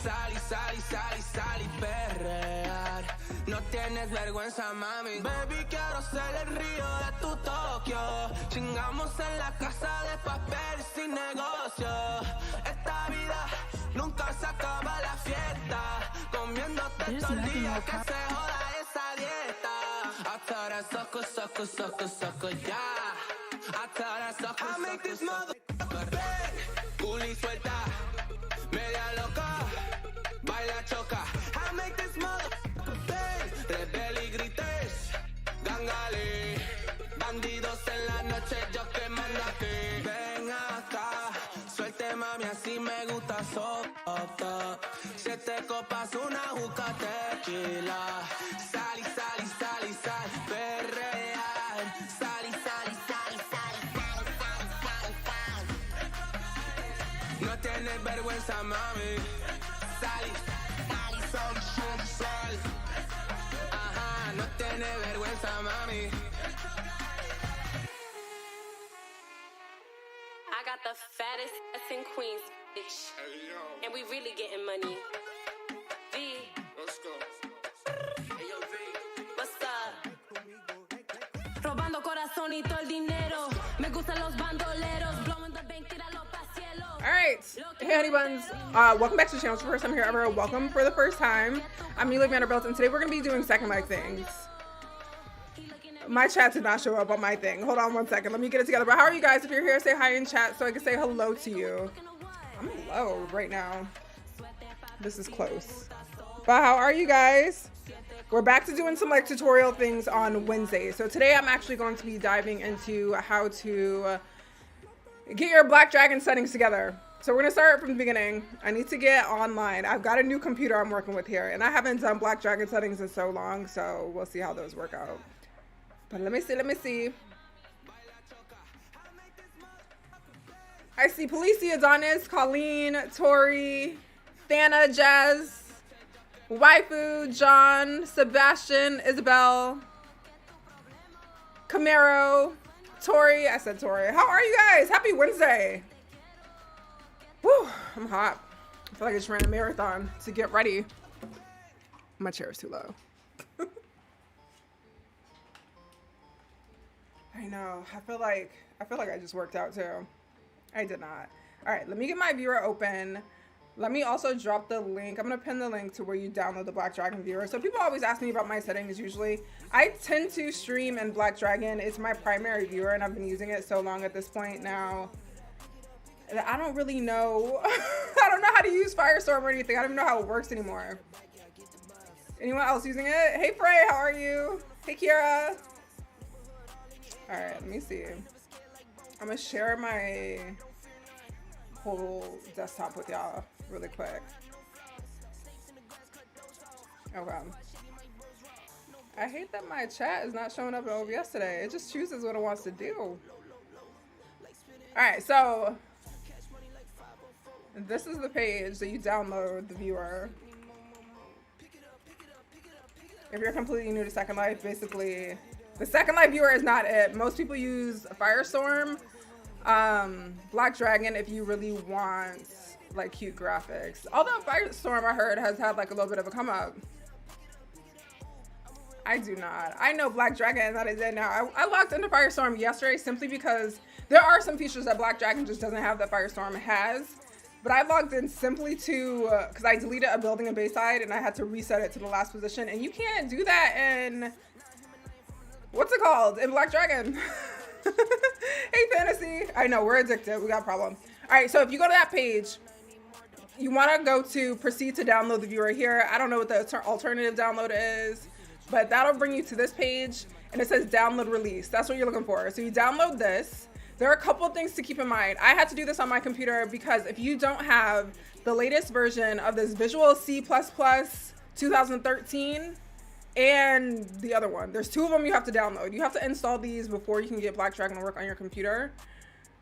Sal y perrear. No tienes vergüenza, mami. Baby, quiero ser el río de tu Tokio. Chingamos en la casa de papel sin negocio. Esta vida nunca se acaba la fiesta. Comiéndote todo el día que se joda esa dieta. Hasta ahora soco, ya. Hasta ahora soco. I make this motherfucker bang. Culi suelta, media loca. Baila choca, I make this motherfucker bang. Rebel y grites, gangale. Bandidos en la noche, yo que mando aquí. Ven acá, suelte mami, así me gusta soca. 7 copas, una juca tequila. Sal, perrear. Sal. No tienes vergüenza, mami. Sal. Ajá, no tienes vergüenza, mami. I got the fattest ass in Queens, bitch. Hey, yo. And we really getting money. V, Let's go. Hey, yo, V. what's up? Robando corazón y todo el dinero. Me gustan los bandoleros. Blowing the bank, tíralo pa' cielo. Alright, hey honey buns, welcome back to the channel. It's the first time here ever. Welcome for the first time. I'm Meela Vanderbuilt, and today we're going to be doing Second Life things. My chat did not show up on my thing. Hold on one second, let me get it together. But how are you guys? If you're here, say hi in chat so I can say hello to you. I'm low right now. This is close. But how are you guys? We're back to doing some like tutorial things on Wednesday. So today I'm actually going to be diving into how to get your Black Dragon settings together. So we're gonna start from the beginning. I need to get online. I've got a new computer I'm working with here, and I haven't done Black Dragon settings in so long, so we'll see how those work out. But let me see. I see Policia, Adonis, Colleen, Tori, Thana, Jazz, Waifu, John, Sebastian, Isabel, Camaro, Tori. I said Tori. How are you guys? Happy Wednesday. Whew, I'm hot. I feel like I just ran a marathon to get ready. My chair is too low. I know. I feel like I just worked out too. I did not. All right, let me get my viewer open. Let me also drop the link. I'm gonna pin the link to where you download the Black Dragon viewer. So people always ask me about my settings usually. I tend to stream in Black Dragon. It's my primary viewer and I've been using it so long at this point now. I don't really know. I don't know how to use Firestorm or anything. I don't even know how it works anymore. Anyone else using it? Hey Frey, how are you? Hey Kiara. All right, let me see. I'm gonna share my whole desktop with y'all really quick. Okay. I hate that my chat is not showing up in OBS today. It just chooses what it wants to do. All right, so this is the page that you download the viewer. If you're completely new to Second Life, basically, the Second Life viewer is not it. Most people use Firestorm, Black Dragon if you really want like cute graphics. Although Firestorm, I heard, has had like a little bit of a come up. I do not. I know Black Dragon, that is it now. I logged into Firestorm yesterday simply because there are some features that Black Dragon just doesn't have that Firestorm has. But I logged in simply to, because I deleted a building in Bayside and I had to reset it to the last position. And you can't do that in, what's it called? In Black Dragon. Hey, Fantasy. I know, we're addicted. We got a problem. All right, so if you go to that page, you want to go to proceed to download the viewer here. I don't know what the alternative download is, but that'll bring you to this page. And it says download release. That's what you're looking for. So you download this. There are a couple things to keep in mind. I had to do this on my computer because if you don't have the latest version of this Visual C++ 2013 and the other one, there's two of them you have to download. You have to install these before you can get Black Dragon to work on your computer.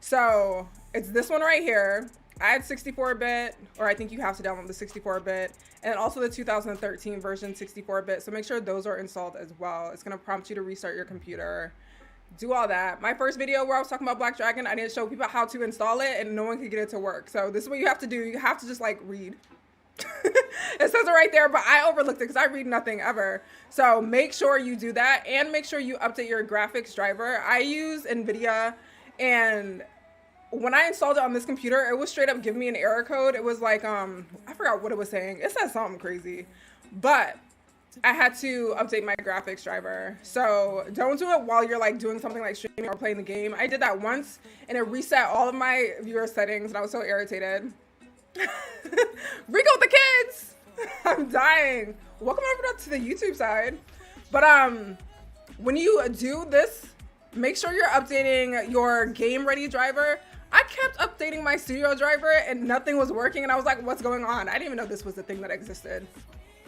So it's this one right here. I had 64-bit, or I think you have to download the 64-bit, and also the 2013 version 64-bit. So make sure those are installed as well. It's gonna prompt you to restart your computer. do all that. My first video where I was talking about Black Dragon, I didn't show people how to install it and no one could get it to work. So this is what you have to do. You have to just like read. It says it right there, but I overlooked it because I read nothing ever. So make sure you do that and make sure you update your graphics driver. I use NVIDIA, and when I installed it on this computer, it was straight up giving me an error code. It was like, I forgot what it was saying. It said something crazy, but I had to update my graphics driver. So don't do it while you're like doing something like streaming or playing the game. I did that once and it reset all of my viewer settings and I was so irritated. Rico with the kids. I'm dying. Welcome over to the YouTube side. But when you do this, make sure you're updating your game ready driver. I kept updating my studio driver and nothing was working and I was like, what's going on? I didn't even know this was a thing that existed.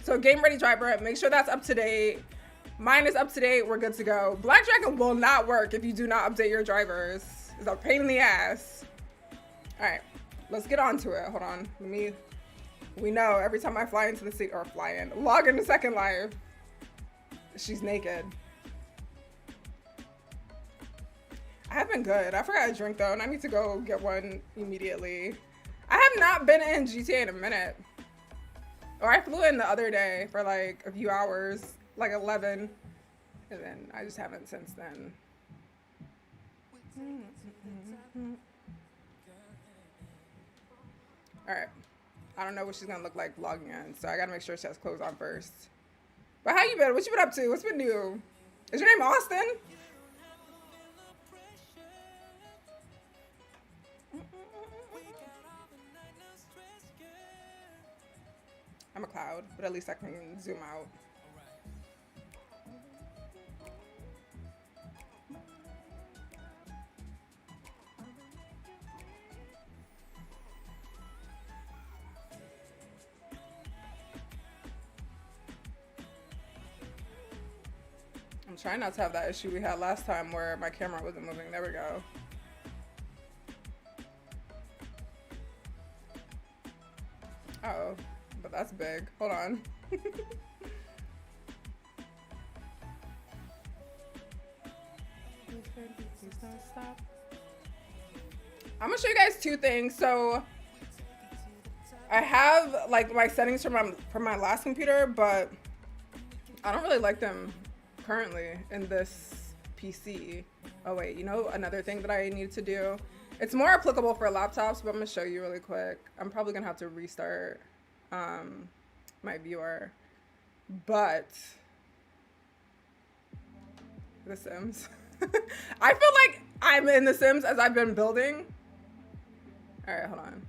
So game ready driver, make sure that's up to date. Mine is up to date, we're good to go. Black Dragon will not work if you do not update your drivers. It's a pain in the ass. All right, let's get on to it. Hold on, we know every time I fly into the seat or log into Second Life, she's naked. I have been good. I forgot to drink though, and I need to go get one immediately. I have not been in GTA in a minute. Or I flew in the other day for like a few hours, like 11, and then I just haven't since then. All right, I don't know what she's gonna look like vlogging in, so I gotta make sure she has clothes on first. But how you been? What you been up to? What's been new? Is your name Austin? I'm a cloud, but at least I can zoom out. I'm trying not to have that issue we had last time where my camera wasn't moving. There we go. Uh-oh. But that's big. Hold on. I'm gonna show you guys two things. So I have like my settings from my last computer, but I don't really like them currently in this PC. Oh wait, you know another thing that I need to do? It's more applicable for laptops, but I'm gonna show you really quick. I'm probably gonna have to restart my viewer, but The Sims. I feel like I'm in The Sims as I've been building. All right, hold on.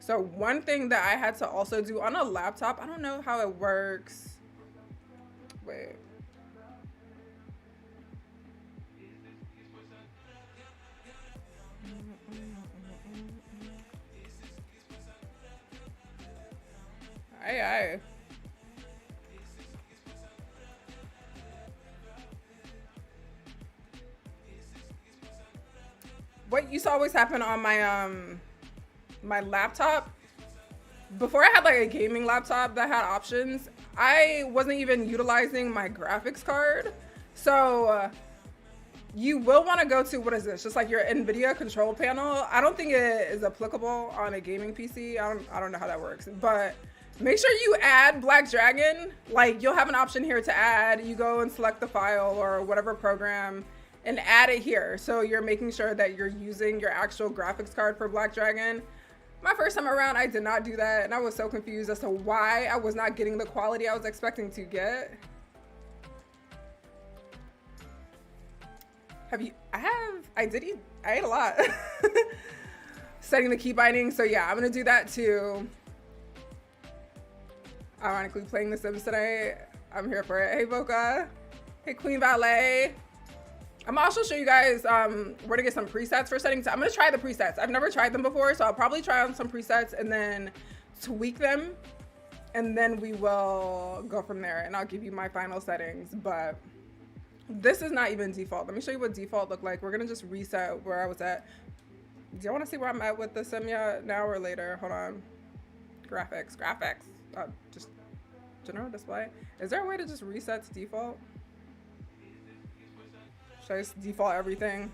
So one thing that I had to also do on a laptop, I don't know how it works. Wait. Aye. What used to always happen on my my laptop, before I had like a gaming laptop that had options, I wasn't even utilizing my graphics card. So you will want to go to, what is this? Just like your NVIDIA control panel. I don't think it is applicable on a gaming PC. I don't know how that works, but make sure you add Black Dragon. Like you'll have an option here to add. You go and select the file or whatever program and add it here. So you're making sure that you're using your actual graphics card for Black Dragon. My first time around, I did not do that. And I was so confused as to why I was not getting the quality I was expecting to get. I ate a lot. Setting the key binding. So yeah, I'm gonna do that too. Ironically, playing The Sims today. I'm here for it. Hey, Boca. Hey, Queen Valet. I'm gonna also show you guys where to get some presets for settings. I'm gonna try the presets. I've never tried them before, so I'll probably try on some presets and then tweak them. And then we will go from there and I'll give you my final settings. But this is not even default. Let me show you what default looked like. We're gonna just reset where I was at. Do you wanna see where I'm at with the sim yet? Now or later? Hold on. Graphics. Just general display. Is there a way to just reset to default? Should I just default everything?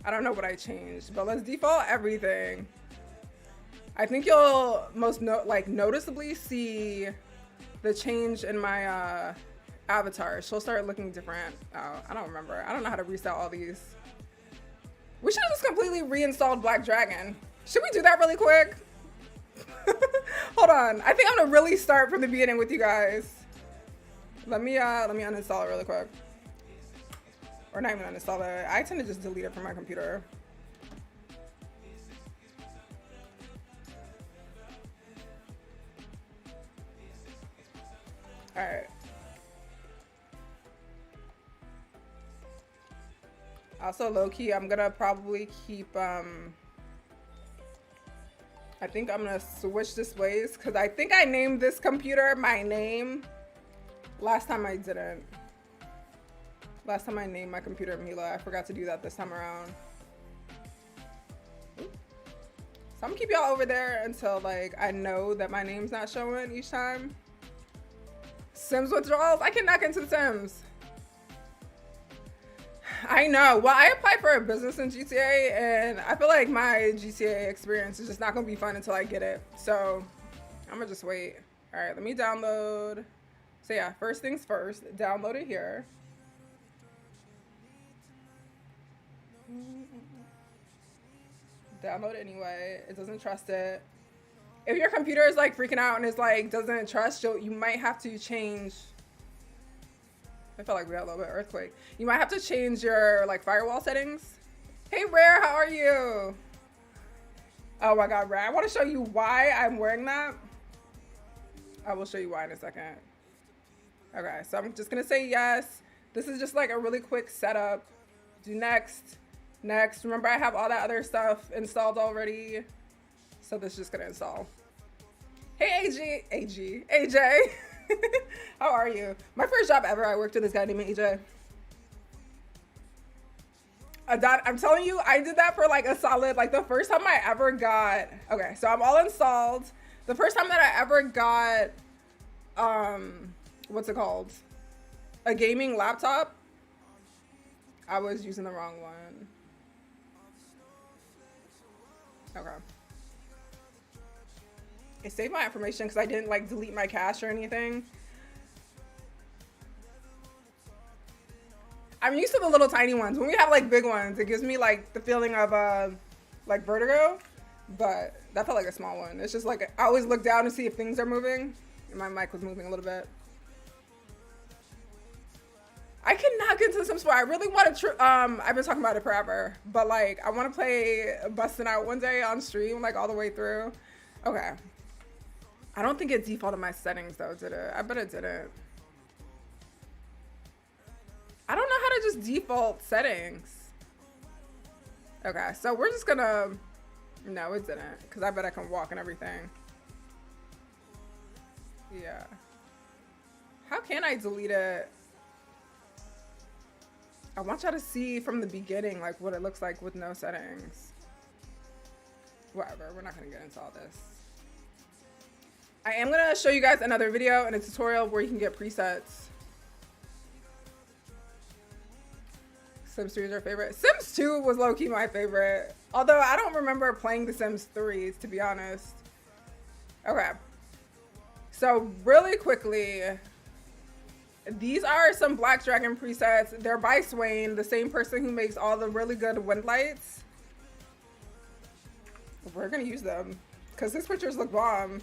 I don't know what I changed, but let's default everything. I think you'll most noticeably see the change in my avatar. She'll start looking different. Oh, I don't remember. I don't know how to reset all these. We should have just completely reinstalled Black Dragon. Should we do that really quick? Hold on. I think I'm gonna really start from the beginning with you guys. Let me uninstall it really quick. Or not even uninstall it. I tend to just delete it from my computer. All right. Also, low-key, I'm gonna probably keep, I think I'm gonna switch displays because I think I named this computer my name. Last time I didn't. Last time I named my computer Meela. I forgot to do that this time around. So I'm gonna keep y'all over there until like I know that my name's not showing each time. Sims withdrawals? I can knock into the Sims. I know. Well, I applied for a business in GTA and I feel like my GTA experience is just not gonna be fun until I get it. So I'm gonna just wait. All right, let me download. So yeah, first things first, download it here. Download it anyway. It doesn't trust it. If your computer is like freaking out and it's like doesn't trust you might have to change. I felt like we had a little bit of earthquake. You might have to change your like firewall settings. Hey Rare, how are you? Oh my god, Rare. I want to show you why I'm wearing that. I will show you why in a second. Okay, so I'm just gonna say yes. This is just like a really quick setup. Do next. Next. Remember I have all that other stuff installed already. So this is just gonna install. Hey AJ. How are you? My first job ever, I worked with this guy named AJ. I'm telling you, I did that for like a solid, like the first time I ever got, okay, so I'm all installed. The first time that I ever got, what's it called? A gaming laptop. I was using the wrong one. Okay. It saved my information because I didn't like delete my cache or anything. I'm used to the little tiny ones. When we have like big ones, it gives me like the feeling of like vertigo, but that felt like a small one. It's just like, I always look down to see if things are moving. And my mic was moving a little bit. I can knock into some sport. I really want to, I've been talking about it forever, but like I want to play Bustin' Out one day on stream, like all the way through. Okay. I don't think it defaulted my settings though, did it? I bet it didn't. I don't know how to just default settings. Okay, so we're just gonna, no, it didn't, because I bet I can walk and everything. Yeah. How can I delete it? I want y'all to see from the beginning, like what it looks like with no settings. Whatever, we're not gonna get into all this. I am gonna show you guys another video and a tutorial where you can get presets. Sims 3 is your favorite. Sims 2 was low-key my favorite. Although I don't remember playing the Sims 3s, to be honest. Okay. So really quickly, these are some Black Dragon presets. They're by Swain, the same person who makes all the really good wind lights. We're gonna use them because his pictures look bomb.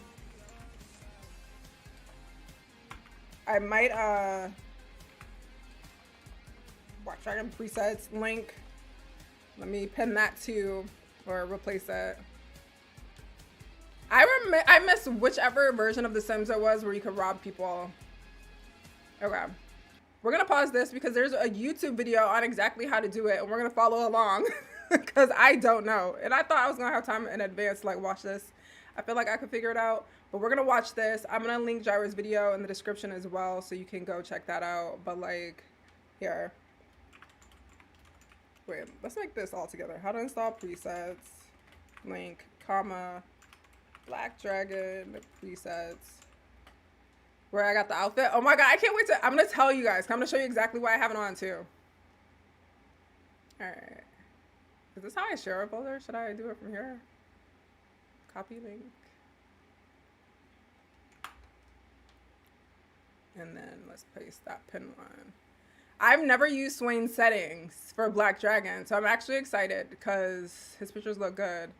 I might Black Dragon presets link. Let me pin that too, or replace it. I miss whichever version of The Sims it was where you could rob people. Okay, we're gonna pause this because there's a YouTube video on exactly how to do it, and we're gonna follow along because I don't know, and I thought I was gonna have time in advance to like watch this. I feel like I could figure it out, but we're gonna watch this. I'm gonna link Gyra's video in the description as well, so you can go check that out. But like, here. Wait, let's make this all together. How to install presets, link, comma, Black Dragon presets. Where I got the outfit. Oh my god, I can't wait to, I'm gonna tell you guys. I'm gonna show you exactly why I have it on too. Alright. Is this how I share a folder? Should I do it from here? Copy link. And then let's paste that pin one. I've never used Swain's settings for Black Dragon, so I'm actually excited because his pictures look good.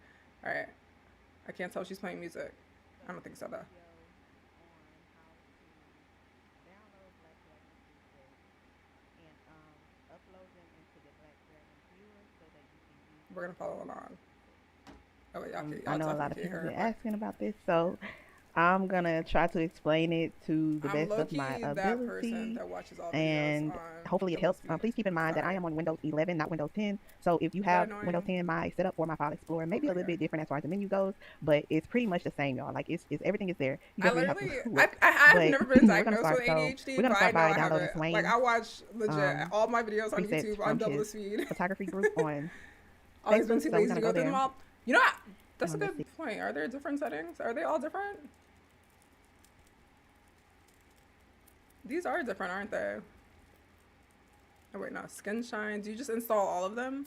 Alright. I can't tell if she's playing music. I don't think so though. We're gonna follow along. Oh wait, I know a lot of people have been asking about this, so I'm gonna try to explain it to the best of my ability, and hopefully it helps. Please keep in mind that I am on Windows 11, not Windows 10. So if you have Windows 10, my setup for my File Explorer may be a little bit different as far as the menu goes, but it's pretty much the same, y'all. Like it's everything is there. You just really have to look. I've never been diagnosed with ADHD, we're gonna start by downloading downloading Swain. Like I watch legit all my videos on YouTube on double speed. Photography group on Always been Facebook, too so lazy to go go through them there. all. You know, that's a good point. Are there different settings? Are they all different? These are different, aren't they? Oh wait, no. Skin shine. Do you just install all of them?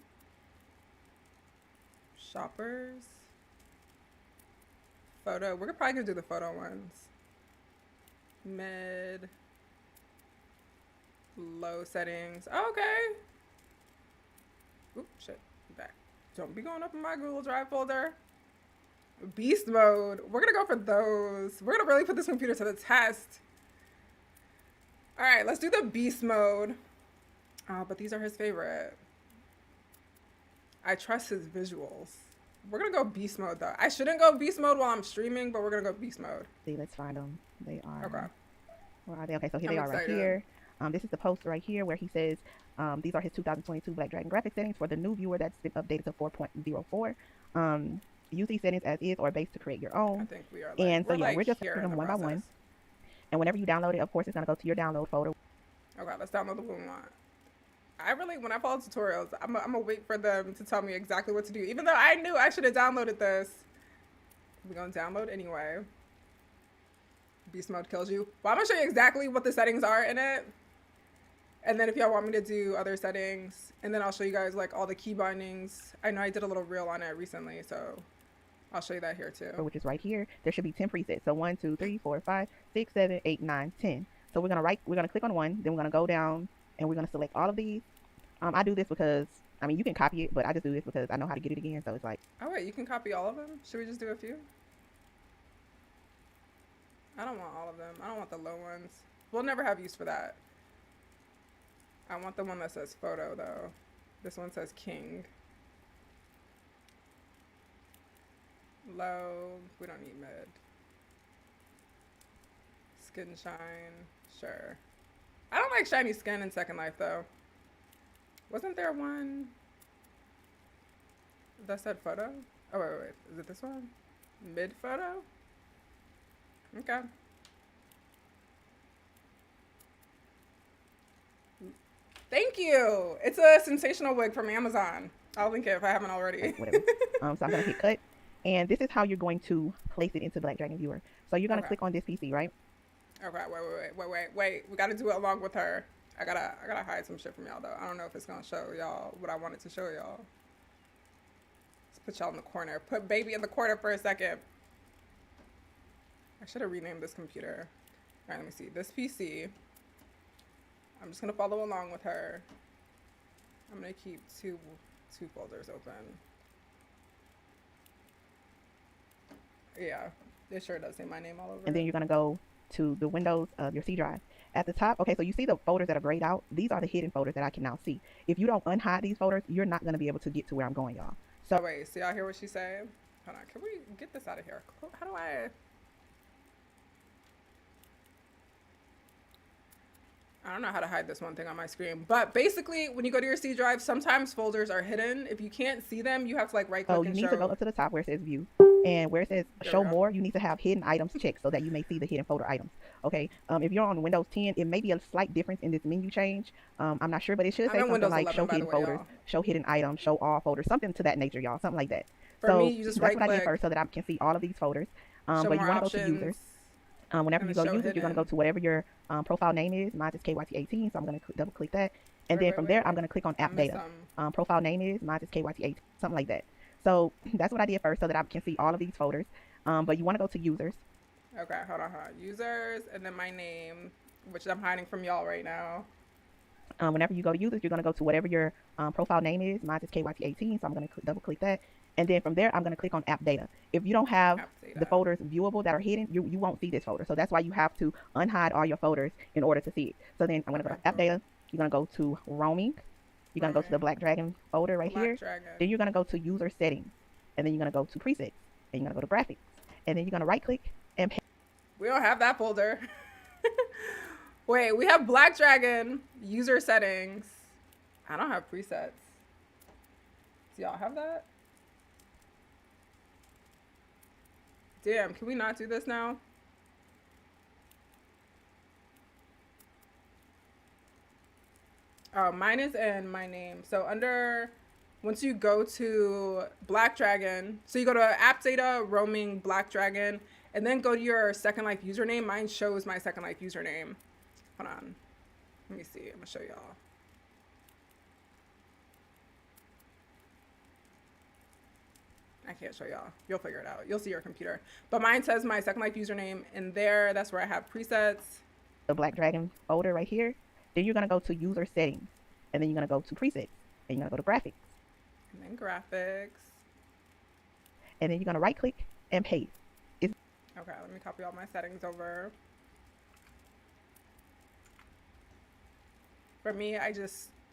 Shoppers. Photo. We're probably gonna do the photo ones. Mid. Low settings. Oh, okay. Oop, shit. Back. Don't be going up in my Google Drive folder. Beast mode. We're gonna go for those. We're gonna really put this computer to the test. All right, let's do the beast mode. Oh, but these are his favorite. I trust his visuals. We're gonna go beast mode though. I shouldn't go beast mode while I'm streaming, but we're gonna go beast mode. See, let's find them. They are. Okay. Where are they? Okay, so here they are right here. This is the post right here where he says these are his 2022 Black Dragon graphic settings for the new viewer that's been updated to 4.04. Use these settings as is or base to create your own. I think we are. Like, and so we're we're just here putting in them the one by one. And whenever you download it, of course, it's gonna go to your download folder. Okay, let's download the one. When I follow tutorials, I'm gonna wait for them to tell me exactly what to do. Even though I knew I should have downloaded this. We're gonna download anyway. Beast mode kills you. Well, I'm gonna show you exactly what the settings are in it. And then if y'all want me to do other settings, and then I'll show you guys like all the key bindings. I know I did a little reel on it recently, so I'll show you that here too. Which is right here. There should be 10 presets. So 1, 2, 3, 4, 5, 6, 7, 8, 9, 10. So we're gonna click on one, then we're gonna go down and we're gonna select all of these. I do this because I mean you can copy it, but I just do this because I know how to get it again. So it's like, oh wait, you can copy all of them? Should we just do a few? I don't want all of them. I don't want the low ones. We'll never have use for that. I want the one that says photo though. This one says king. Low, we don't need mid. Skin shine, sure. I don't like shiny skin in Second Life though. Wasn't there one that said photo? Oh wait, is it this one? Mid photo? Okay. Thank you. It's a sensational wig from Amazon. I'll link it if I haven't already. Whatever. So I'm gonna hit cut, and this is how you're going to place it into Black Dragon Viewer. So you're gonna click on this PC, right? Okay. Wait. We gotta do it along with her. I gotta hide some shit from y'all though. I don't know if it's gonna show y'all what I wanted to show y'all. Let's put y'all in the corner. Put baby in the corner for a second. I should have renamed this computer. All right, let me see. This PC. I'm just gonna follow along with her. I'm gonna keep two folders open. Yeah, it sure does say my name all over. And then you're gonna go to the windows of your C drive. At the top, okay, so you see the folders that are grayed out. These are the hidden folders that I can now see. If you don't unhide these folders, you're not gonna be able to get to where I'm going, y'all. So wait, so y'all hear what she's saying? Hold on, can we get this out of here? How do I don't know how to hide this one thing on my screen, but basically when you go to your C drive, sometimes folders are hidden. If you can't see them, you have to like right click and show. You need to go up to the top where it says view, and where it says show more, you need to have hidden items checked so that you may see the hidden folder items. Okay, if you're on Windows 10, it may be a slight difference in this menu change. I'm not sure, but it should say something like show hidden folders, show hidden items, show all folders, something to that nature, y'all, something like that. For me, you just that's what I did first so that I can see all of these folders. But you want to go to users. Whenever you go users, you're going to go to whatever your profile name is. Mine is KYT18, so I'm going to double click that. And then from there, I'm going to click on app data. Profile name is, mine is KYT8, something like that. So that's what I did first so that I can see all of these folders. But you want to go to users. Okay, hold on. Users, and then my name, which I'm hiding from y'all right now. Whenever you go to users, you're going to go to whatever your profile name is. Mine is KYT18, so I'm going to double click that. And then from there, I'm going to click on app data. If you don't have the folders viewable that are hidden, you won't see this folder. So that's why you have to unhide all your folders in order to see it. So then I'm going to go to app data. You're going to go to roaming. You're going to go to the Black Dragon folder right here. Then you're going to go to user settings. And then you're going to go to presets. And you're going to go to graphics. And then you're going to right click and paste. We don't have that folder. Wait, we have Black Dragon, user settings. I don't have presets. Do y'all have that? Damn, can we not do this now? Oh, mine is in my name. So once you go to Black Dragon, so you go to app data, roaming, Black Dragon, and then go to your Second Life username. Mine shows my Second Life username. Hold on. Let me see. I'm gonna show y'all. I can't show y'all. You'll figure it out. You'll see your computer. But mine says my Second Life username in there. That's where I have presets. The Black Dragon folder right here. Then you're going to go to user settings. And then you're going to go to presets. And you're going to go to graphics. And then graphics. And then you're going to right click and paste. Okay, let me copy all my settings over. For me, I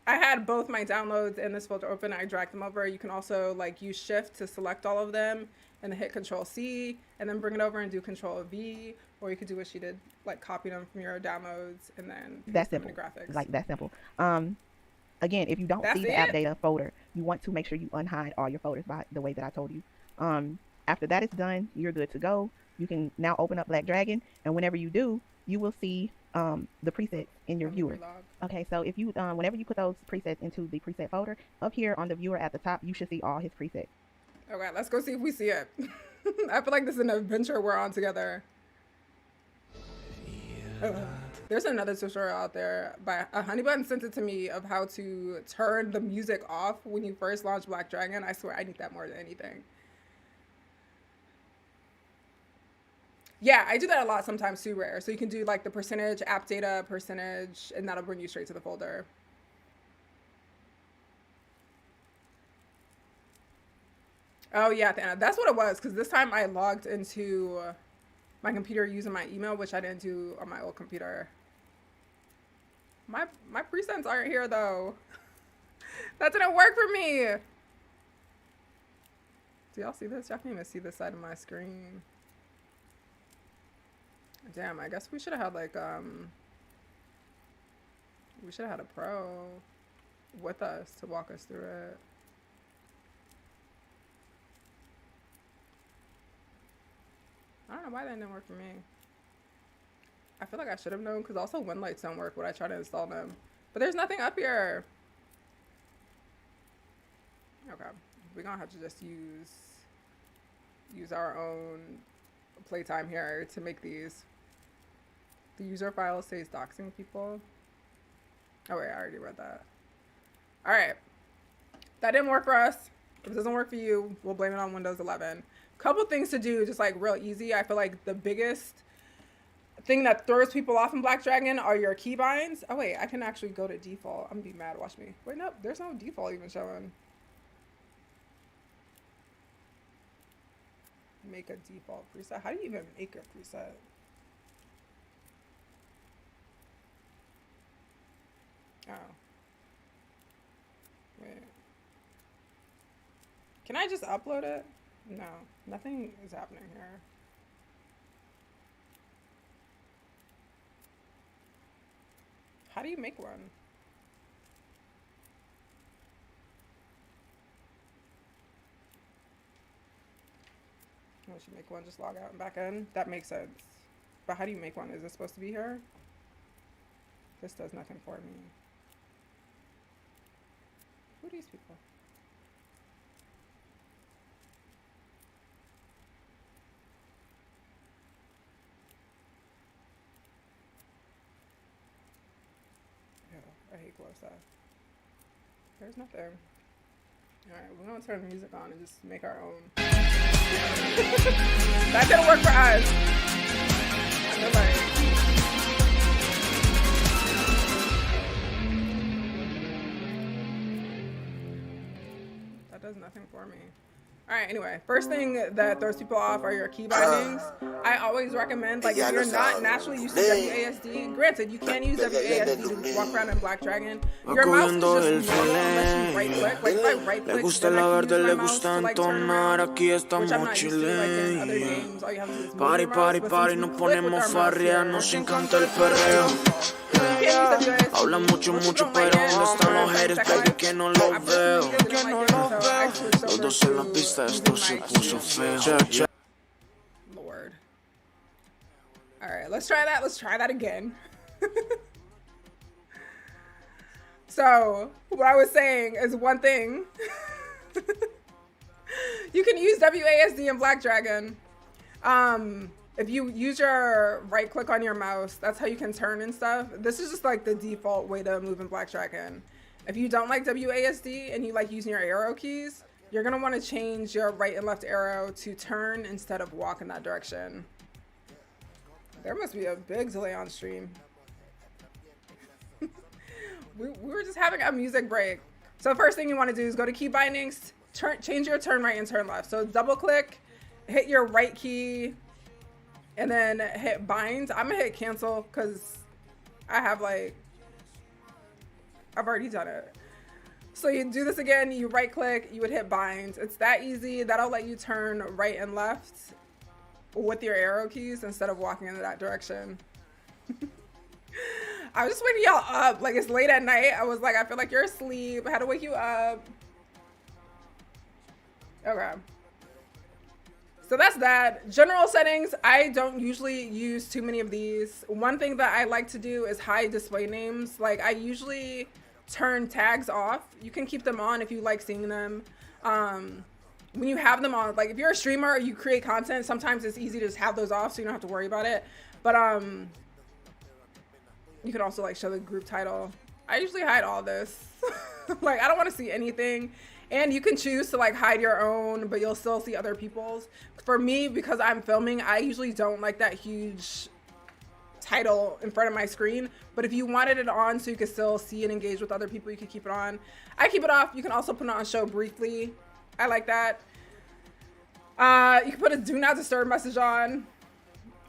had both my downloads in this folder open. I dragged them over. You can also like use shift to select all of them and then hit Control C and then bring it over and do Control V, or you could do what she did, like copy them from your downloads and then that's simple. Graphics. Like that's simple. Again, if you don't see the app data folder, you want to make sure you unhide all your folders by the way that I told you. After that is done, you're good to go. You can now open up Black Dragon, and whenever you do, you will see the presets in your viewer. Okay, so if you whenever you put those presets into the preset folder, up here on the viewer at the top, you should see all his presets. Okay, let's go see if we see it. I feel like this is an adventure we're on together. There's another tutorial out there by Honeybutton sent it to me of how to turn the music off when you first launch Black Dragon. I swear I need that more than anything. Yeah, I do that a lot sometimes too, Rare. So you can do like the percentage, app data, percentage, and that'll bring you straight to the folder. Oh yeah, that's what it was. Because this time I logged into my computer using my email, which I didn't do on my old computer. My presets aren't here though. That didn't work for me. Do y'all see this? Y'all can't even see this side of my screen. Damn, I guess we should have had like we should have had a pro with us to walk us through it. I don't know why that didn't work for me. I feel like I should have known, because also when lights don't work when I try to install them. But there's nothing up here. Okay, we're gonna have to just use our own playtime here to make these. The user file says doxing people. Oh wait, I already read that. All right, that didn't work for us. If it doesn't work for you, we'll blame it on Windows 11. Couple things to do, just like real easy. I feel like the biggest thing that throws people off in Black Dragon are your keybinds. Oh wait, I can actually go to default. I'm gonna be mad, watch me. Wait, no, there's no default even showing. Make a default preset. How do you even make a preset? Oh. Wait. Can I just upload it? No, nothing is happening here. How do you make one? I should make one, just log out and back in. That makes sense. But how do you make one? Is it supposed to be here? This does nothing for me. Who are these people? I hate glow stuff. There's nothing. Alright, we're gonna turn the music on and just make our own. That didn't work for us. That does nothing for me. Alright, anyway, first thing that throws people off are your key bindings. I always recommend, like, if you're not naturally used to WASD, granted, you can use WASD to walk around in Black Dragon. Your mouse is just normal unless you right click. Like, if I right click, then I can use my mouse to, like, turn around, which I'm not used to, like, in other games. All you have to do is move your mouse, but since we click with our mouse here, nos encanta el perreo. Habla mucho, pero ¿dónde están los haters, baby? Que no los veo. Los dos en la pista, esto se puso feo. Lord. Alright, let's try that. Let's try that again. So, what I was saying is one thing. You can use WASD in Black Dragon. If you use your right click on your mouse, that's how you can turn and stuff. This is just like the default way to move in Black Dragon. If you don't like WASD and you like using your arrow keys, you're gonna want to change your right and left arrow to turn instead of walk in that direction. There must be a big delay on stream. we were just having a music break. So the first thing you want to do is go to key bindings, change your turn right and turn left. So double click, hit your right key, and then hit bind. I'm gonna hit cancel because I've already done it. So you do this again, you right click, you would hit bind. It's that easy. That'll let you turn right and left with your arrow keys instead of walking in that direction. I was just waking y'all up. Like, it's late at night. I was like, I feel like you're asleep. I had to wake you up. Okay. So that's that. General settings, I don't usually use too many of these. One thing that I like to do is hide display names. Like, I usually turn tags off. You can keep them on if you like seeing them. When you have them on, like if you're a streamer or you create content, sometimes it's easy to just have those off so you don't have to worry about it. But you can also like show the group title. I usually hide all this. Like, I don't want to see anything. And you can choose to like hide your own, but you'll still see other people's. For me, because I'm filming, I usually don't like that huge title in front of my screen. But if you wanted it on so you could still see and engage with other people, you could keep it on. I keep it off. You can also put it on show briefly. I like that. You can put a do not disturb message on.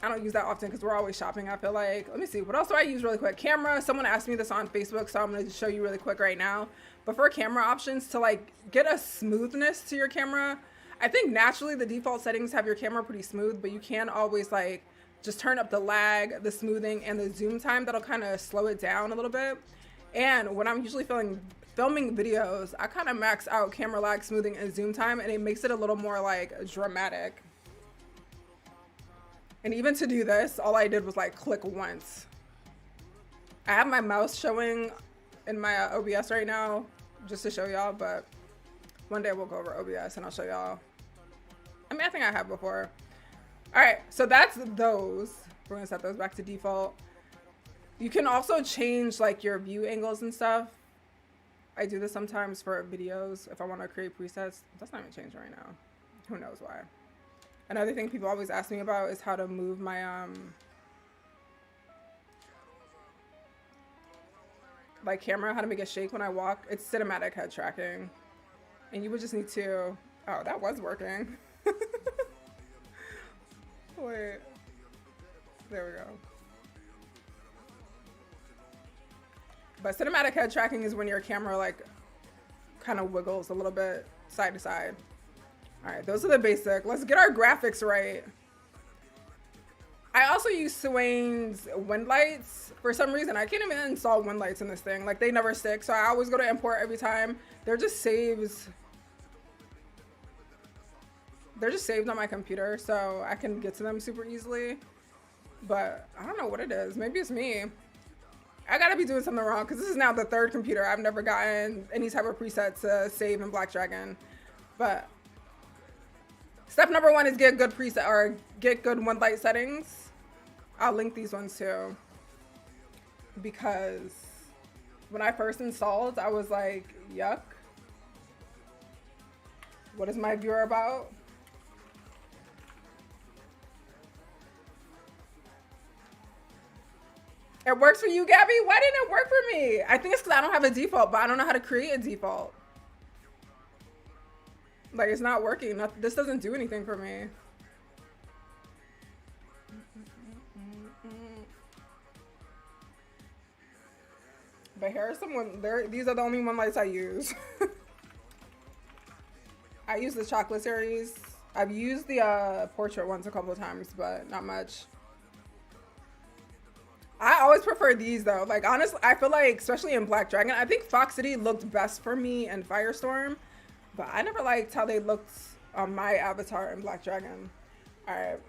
I don't use that often because we're always shopping, I feel like. Let me see. What else do I use really quick? Camera. Someone asked me this on Facebook, so I'm going to show you really quick right now. But for camera options, to like get a smoothness to your camera, I think naturally the default settings have your camera pretty smooth, but you can always like just turn up the lag, the smoothing, and the zoom time. That'll kind of slow it down a little bit. And when I'm usually filming videos, I kind of max out camera lag, smoothing, and zoom time, and it makes it a little more like dramatic. And even to do this, all I did was like click once. I have my mouse showing in my OBS right now just to show y'all, but one day we'll go over OBS and I'll show y'all. I mean, I think I have before. All right, so that's those. We're gonna set those back to default. You can also change like your view angles and stuff. I do this sometimes for videos if I want to create presets. That's not even changed right now. Who knows why. Another thing people always ask me about is how to move my like camera, how to make it shake when I walk. It's cinematic head tracking. And you would just need to, oh, that was working. Wait, there we go. But cinematic head tracking is when your camera like kind of wiggles a little bit side to side. All right, those are the basic. Let's get our graphics right. I also use Swain's wind lights. For some reason, I can't even install wind lights in this thing. Like, they never stick, so I always go to import every time. They're just saved on my computer, so I can get to them super easily. But I don't know what it is. Maybe it's me. I gotta be doing something wrong, because this is now the third computer I've never gotten any type of preset to save in Black Dragon. But step number one is get good preset, or get good wind light settings. I'll link these ones too, because when I first installed, I was like, yuck. What is my viewer about? It works for you, Gabby? Why didn't it work for me? I think it's because I don't have a default, but I don't know how to create a default. Like, it's not working. This doesn't do anything for me. But here are some these are the only one lights I use. I use the chocolate series. I've used the portrait ones a couple of times, but not much. I always prefer these though. Like honestly, I feel like, especially in Black Dragon, I think Fox City looked best for me in Firestorm, but I never liked how they looked on my avatar in Black Dragon. All right.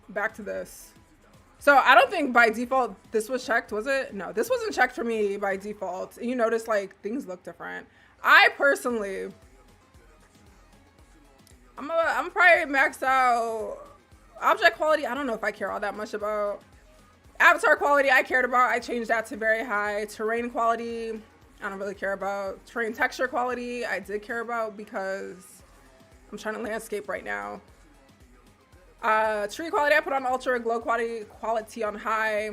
Back to this. So I don't think by default this was checked, was it? No, this wasn't checked for me by default. You notice like things look different. I personally, I'm probably maxed out. Object quality, I don't know if I care all that much about. Avatar quality, I cared about. I changed that to very high. Terrain quality, I don't really care about. Terrain texture quality, I did care about because I'm trying to landscape right now. Tree quality, I put on ultra. Glow quality on high.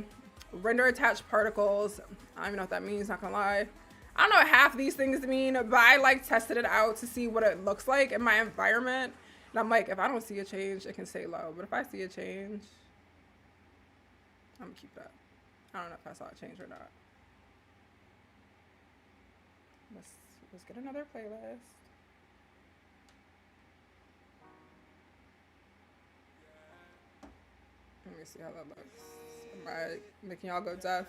Render attached particles, I don't even know what that means, not gonna lie. I don't know what half these things mean, but I like tested it out to see what it looks like in my environment. And I'm like, if I don't see a change, it can stay low. But if I see a change, I'm gonna keep that. I don't know if I saw a change or not. Let's get another playlist. Let me see how that looks. Am I making y'all go deaf?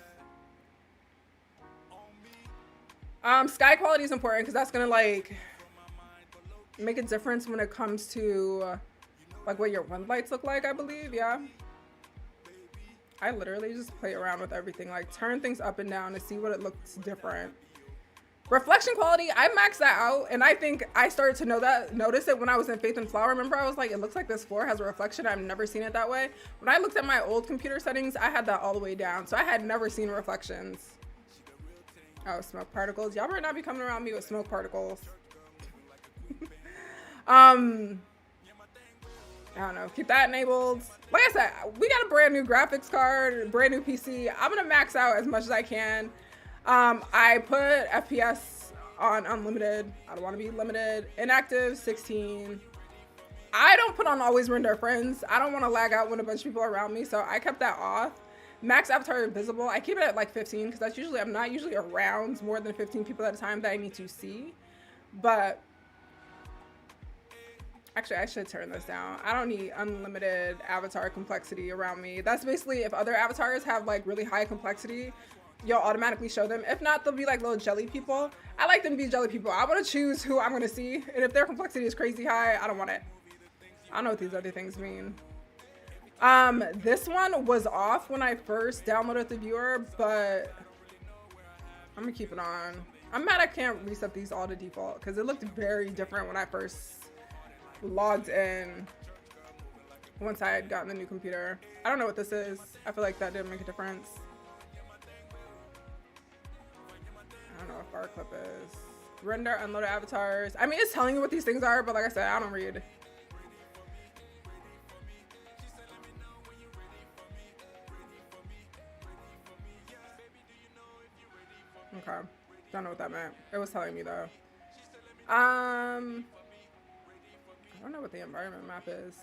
Sky quality is important because that's gonna like make a difference when it comes to like what your wind lights look like, I believe. Yeah, I literally just play around with everything, like turn things up and down to see what it looks different. Reflection quality, I maxed that out, and I think I started to notice it when I was in Faith and Flower. Remember, I was like, it looks like this floor has a reflection. I've never seen it that way. When I looked at my old computer settings, I had that all the way down, so I had never seen reflections. Oh, smoke particles. Y'all better not be coming around me with smoke particles. I don't know. Keep that enabled. Like I said, we got a brand new graphics card, brand new PC. I'm gonna max out as much as I can. I put FPS on unlimited. I don't want to be limited. Inactive 16. I don't put on always render friends. I don't want to lag out when a bunch of people are around me, so I kept that off. Max avatar visible, I keep it at like 15 because that's usually, I'm not usually around more than 15 people at a time that I need to see. But actually, I should turn this down. I don't need unlimited avatar complexity around me. That's basically if other avatars have like really high complexity, you'll automatically show them. If not, they'll be like little jelly people. I like them to be jelly people. I want to choose who I'm going to see. And if their complexity is crazy high, I don't want it. I don't know what these other things mean. This one was off when I first downloaded the viewer, but I'm gonna keep it on. I'm mad I can't reset these all to default because it looked very different when I first logged in once I had gotten the new computer. I don't know what this is. I feel like that didn't make a difference. I don't know what bar clip is. Render unloaded avatars. I mean, it's telling you what these things are, but like I said, I don't read. Okay, don't know what that meant. It was telling me though. I don't know what the environment map is.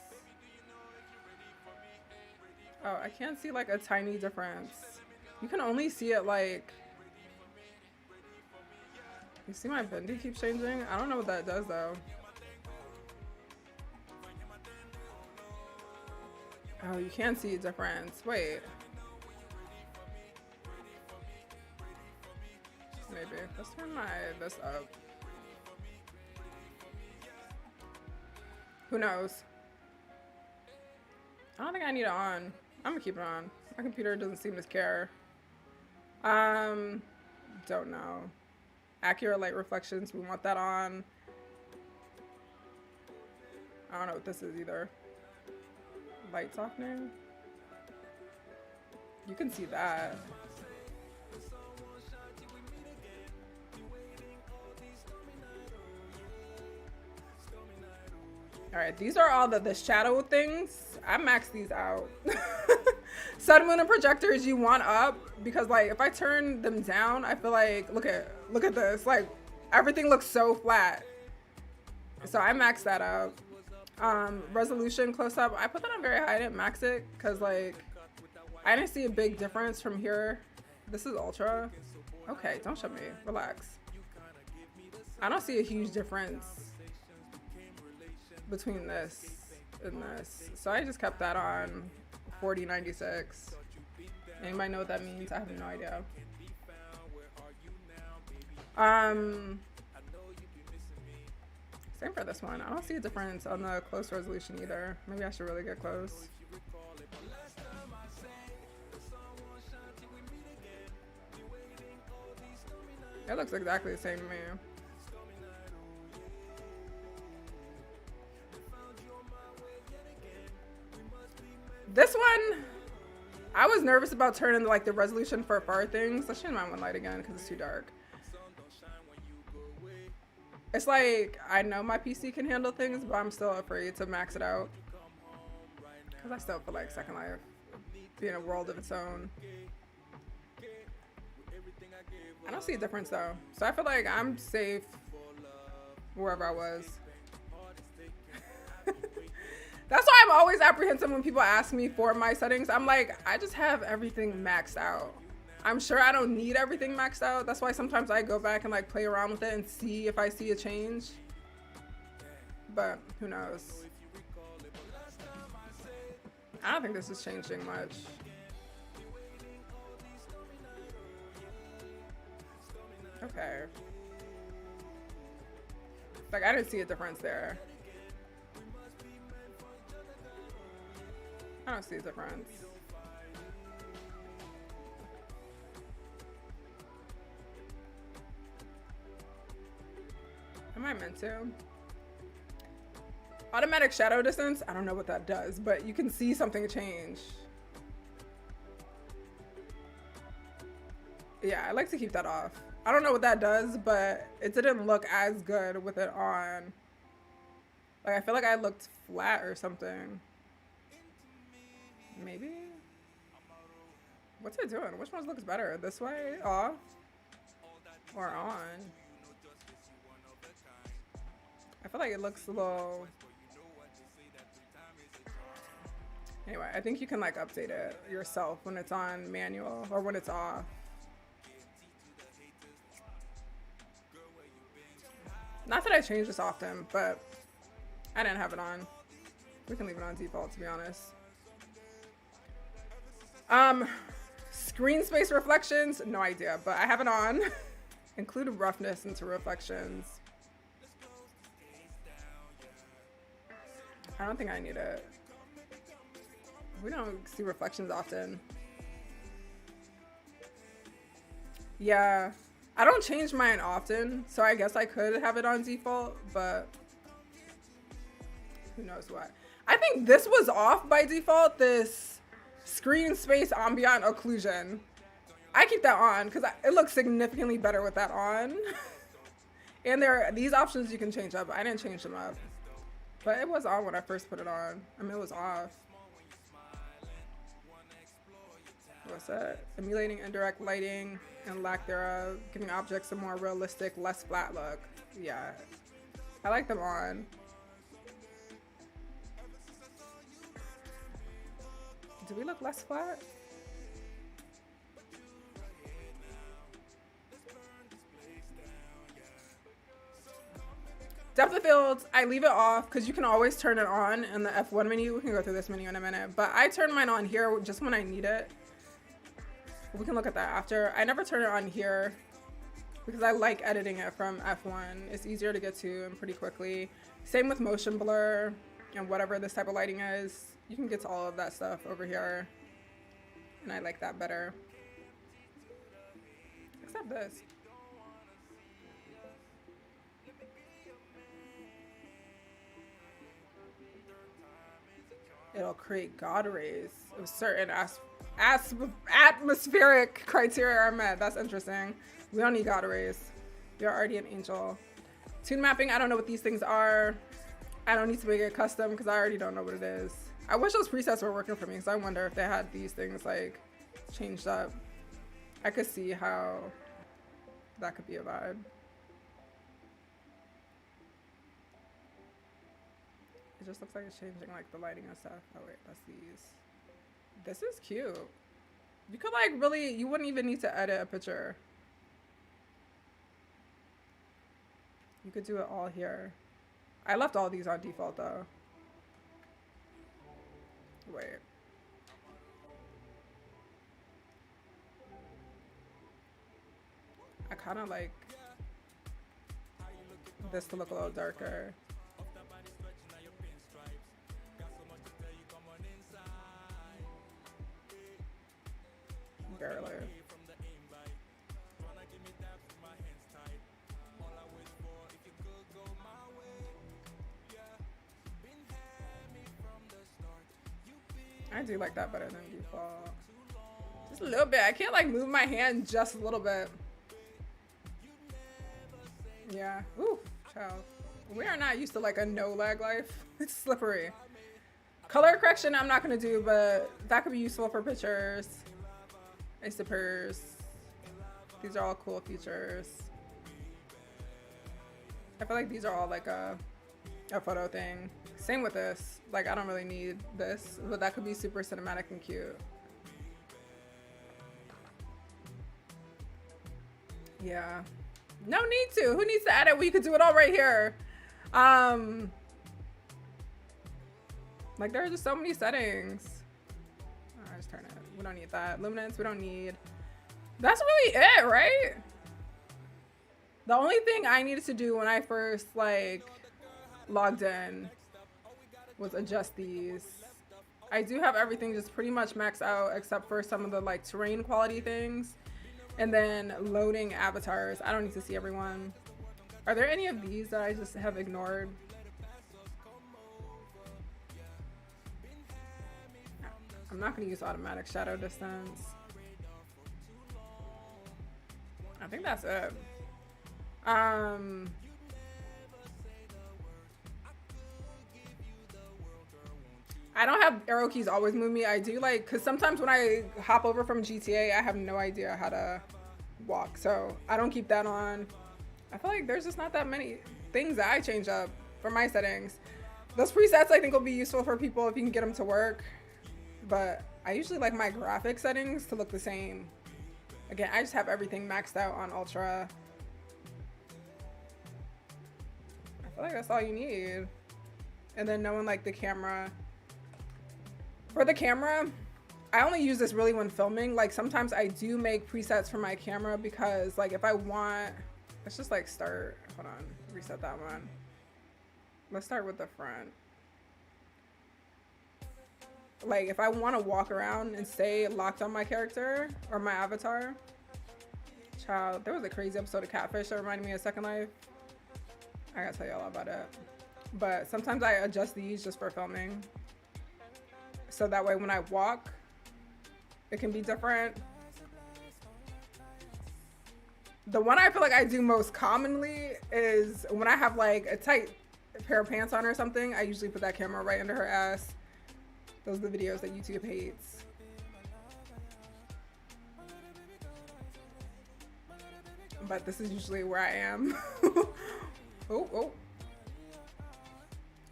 Oh, I can't see like a tiny difference. You can only see it like, you see my bendy keeps changing? I don't know what that does though. Oh, you can't see a difference. Wait. Maybe. Let's turn this up. Who knows? I don't think I need it on. I'm gonna keep it on. My computer doesn't seem to care. Don't know. Accurate light reflections, we want that on. I don't know what this is either. Light softening. You can see that. All right, these are all the shadow things. I maxed these out. Sun, moon, and projectors you want up because like if I turn them down, I feel like look at this. Like everything looks so flat. So I maxed that out. Resolution close up, I put that on very high. I didn't max it because like I didn't see a big difference from here. This is ultra. Okay, don't show me. Relax. I don't see a huge difference between this and this. So I just kept that on 4096. Anybody know what that means? I have no idea. Same for this one. I don't see a difference on the close resolution either. Maybe I should really get close. It looks exactly the same to me. This one, I was nervous about turning like the resolution for far things. Let's change my one light again because it's too dark. It's like, I know my PC can handle things, but I'm still afraid to max it out. Because I still feel like Second Life being a world of its own. I don't see a difference though. So I feel like I'm safe wherever I was. That's why I'm always apprehensive when people ask me for my settings. I'm like, I just have everything maxed out. I'm sure I don't need everything maxed out. That's why sometimes I go back and like play around with it and see if I see a change. But who knows? I don't think this is changing much. Okay. Like I didn't see a difference there. I don't see a difference. Am I meant to? Automatic shadow distance, I don't know what that does, but you can see something change. Yeah, I like to keep that off. I don't know what that does, but it didn't look as good with it on. Like I feel like I looked flat or something. Maybe? What's it doing? Which one looks better? This way? Off? Or on? I feel like it looks a little... Anyway, I think you can like update it yourself when it's on manual or when it's off. Not that I change this often, but I didn't have it on. We can leave it on default, to be honest. Screen space reflections, no idea, but I have it on. Include roughness into reflections. I don't think I need it. We don't see reflections often. Yeah, I don't change mine often, so I guess I could have it on default, but who knows what. I think this was off by default, this screen space ambient occlusion. I keep that on because it looks significantly better with that on. And there are these options you can change up. I didn't change them up, but it was on when I first put it on. I mean, it was off. What's that? Emulating indirect lighting and lack thereof, giving objects a more realistic, less flat look. Yeah, I like them on. Do we look less flat? Depth of field, I leave it off because you can always turn it on in the F1 menu. We can go through this menu in a minute, but I turn mine on here just when I need it. We can look at that after. I never turn it on here because I like editing it from F1. It's easier to get to and pretty quickly. Same with motion blur and whatever this type of lighting is. You can get to all of that stuff over here. And I like that better. Except this. It'll create God rays of certain atmospheric criteria are met. That's interesting. We don't need God rays. You're already an angel. Tune mapping, I don't know what these things are. I don't need to make it custom because I already don't know what it is. I wish those presets were working for me because I wonder if they had these things like changed up. I could see how that could be a vibe. It just looks like it's changing like the lighting and stuff. Oh wait, that's these. This is cute. You could like really, you wouldn't even need to edit a picture. You could do it all here. I left all these on default though. Wait. I kind of like this to look a little darker. Barely. I do like that better than default. Just a little bit. I can't like move my hand just a little bit. Yeah. Ooh, child. We are not used to like a no lag life. It's slippery. Color correction I'm not gonna do, but that could be useful for pictures. I suppose. These are all cool features. I feel like these are all like a photo thing. Same with this. Like I don't really need this, but that could be super cinematic and cute. Yeah. No need to. Who needs to edit? We could do it all right here. Like there are just so many settings. I'll just turn it. We don't need that. Luminance, we don't need. That's really it, right? The only thing I needed to do when I first like logged in was adjust these. I do have everything just pretty much maxed out except for some of the like terrain quality things. And then loading avatars. I don't need to see everyone. Are there any of these that I just have ignored? I'm not going to use automatic shadow distance. I think that's it. I don't have arrow keys always move me. I do like, because sometimes when I hop over from GTA, I have no idea how to walk. So I don't keep that on. I feel like there's just not that many things that I change up for my settings. Those presets I think will be useful for people if you can get them to work. But I usually like my graphic settings to look the same. Again, I just have everything maxed out on Ultra. I feel like that's all you need. And then knowing like the camera. For the camera, I only use this really when filming. Like sometimes I do make presets for my camera because like if I want, let's just like start, hold on, reset that one. Let's start with the front. Like if I want to walk around and stay locked on my character or my avatar. Child, there was a crazy episode of Catfish that reminded me of Second Life. I gotta tell you all about it. But sometimes I adjust these just for filming. So that way when I walk, it can be different. The one I feel like I do most commonly is when I have like a tight pair of pants on or something, I usually put that camera right under her ass. Those are the videos that YouTube hates. But this is usually where I am. Oh.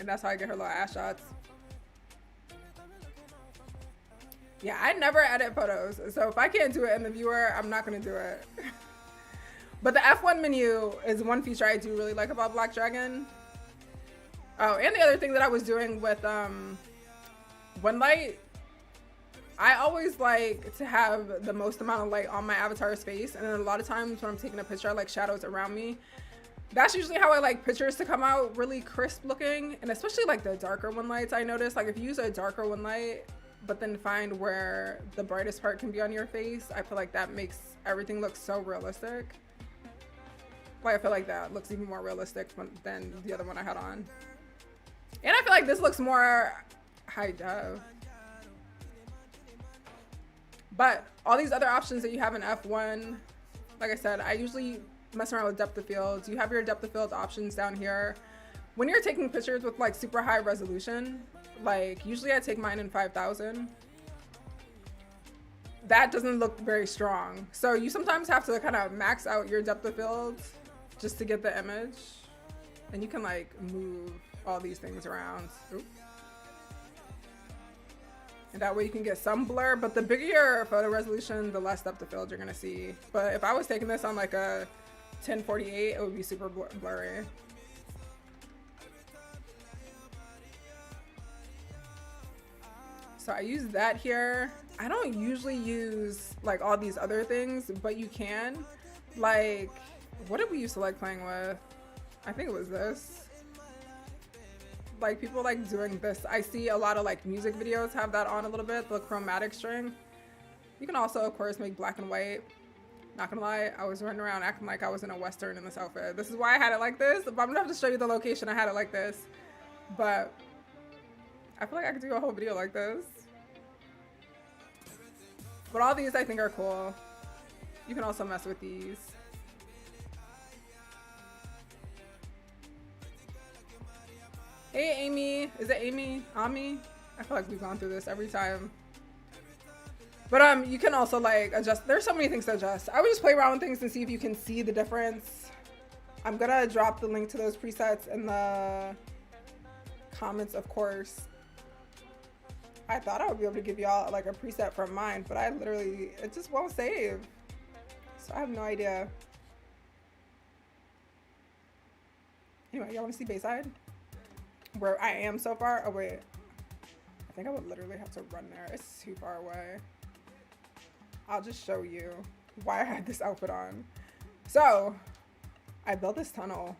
And that's how I get her little ass shots. Yeah, I never edit photos. So if I can't do it in the viewer, I'm not gonna do it. But the F1 menu is one feature I do really like about Black Dragon. Oh, and the other thing that I was doing with one light, I always like to have the most amount of light on my avatar's face. And then a lot of times when I'm taking a picture, I like shadows around me. That's usually how I like pictures to come out really crisp looking. And especially like the darker one lights, I notice like if you use a darker one light, but then find where the brightest part can be on your face, I feel like that makes everything look so realistic. Like I feel like that looks even more realistic than the other one I had on. And I feel like this looks more high def. But all these other options that you have in F1, like I said, I usually mess around with depth of field. You have your depth of field options down here. When you're taking pictures with like super high resolution, like usually I take mine in 5000. That doesn't look very strong. So you sometimes have to kind of max out your depth of field just to get the image. And you can like move all these things around. Oops. And that way you can get some blur, but the bigger your photo resolution, the less depth of field you're gonna see. But if I was taking this on like a 1048, it would be super blurry. So I use that here. I don't usually use like all these other things, but you can. Like, what did we used to like playing with? I think it was this. Like people like doing this. I see a lot of like music videos have that on a little bit, the chromatic string. You can also of course make black and white. Not gonna lie, I was running around acting like I was in a Western in this outfit. This is why I had it like this, but I'm gonna have to show you the location I had it like this. But I feel like I could do a whole video like this. But all these I think are cool. You can also mess with these. Hey Amy, is it Amy? Ami? I feel like we've gone through this every time. But you can also like adjust. There's so many things to adjust. I would just play around with things and see if you can see the difference. I'm gonna drop the link to those presets in the comments, of course. I thought I would be able to give y'all like a preset from mine, but I literally, it just won't save. So I have no idea. Anyway, y'all wanna see Bayside? Where I am so far? Oh wait, I think I would literally have to run there. It's too far away. I'll just show you why I had this outfit on. So I built this tunnel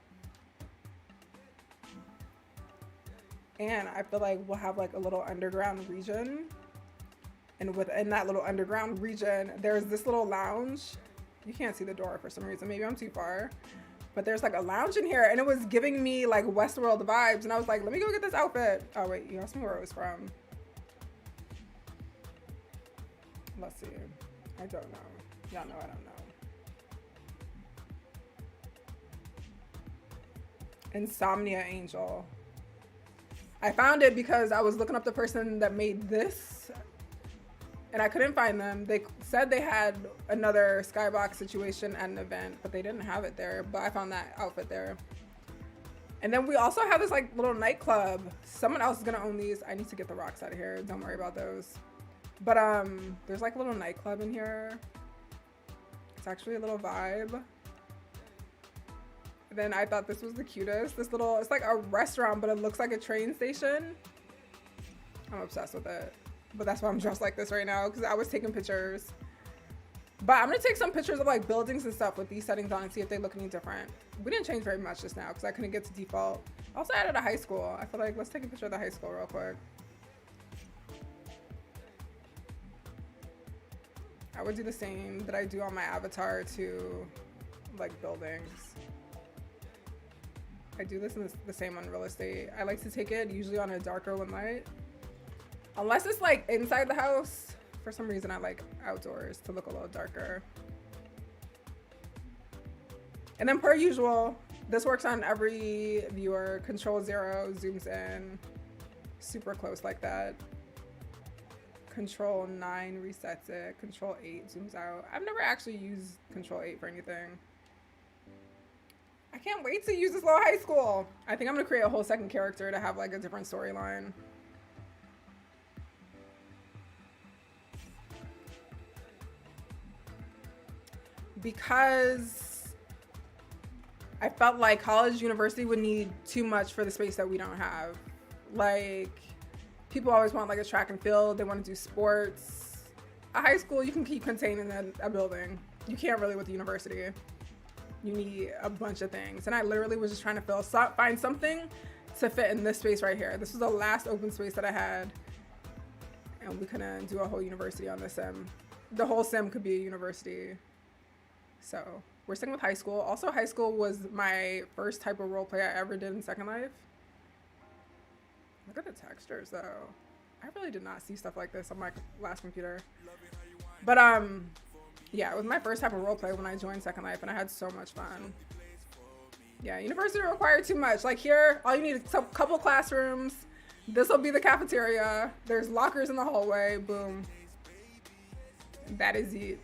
and I feel like we'll have like a little underground region, and within that little underground region there's this little lounge. You can't see the door for some reason, maybe I'm too far. But there's like a lounge in here and it was giving me like Westworld vibes, and I was like, let me go get this outfit. Oh wait, you asked me where it was from. Let's see. I don't know. Y'all know I don't know. Insomnia Angel. I found it because I was looking up the person that made this and I couldn't find them. They said they had another skybox situation at an event, but they didn't have it there. But I found that outfit there. And then we also have this like little nightclub. Someone else is gonna own these. I need to get the rocks out of here. Don't worry about those. But there's like a little nightclub in here. It's actually a little vibe. And then I thought this was the cutest. This little, it's like a restaurant, but it looks like a train station. I'm obsessed with it. But that's why I'm dressed like this right now, because I was taking pictures. But I'm gonna take some pictures of like buildings and stuff with these settings on and see if they look any different. We didn't change very much just now because I couldn't get to default. Also added a high school. I feel like let's take a picture of the high school real quick. I would do the same that I do on my avatar to like buildings. I do this in the same on real estate. I like to take it usually on a darker one light. Unless it's like inside the house. For some reason I like outdoors to look a little darker. And then per usual, this works on every viewer. Control 0 zooms in super close like that. Control 9 resets it. Control 8 zooms out. I've never actually used Control 8 for anything. I can't wait to use this little high school. I think I'm gonna create a whole second character to have like a different storyline. Because I felt like college, university would need too much for the space that we don't have. Like, people always want like a track and field. They want to do sports. A high school, you can keep contained in a building. You can't really with the university. You need a bunch of things. And I literally was just trying to find something to fit in this space right here. This was the last open space that I had. And we couldn't do a whole university on this sim. The whole sim could be a university. So we're sticking with high school. Also, high school was my first type of role play I ever did in Second Life. Look at the textures though. I really did not see stuff like this on my last computer. But yeah, it was my first time of roleplay when I joined Second Life, and I had so much fun. Yeah, university required too much. Like here, all you need is a couple classrooms. This will be the cafeteria. There's lockers in the hallway. Boom. That is it.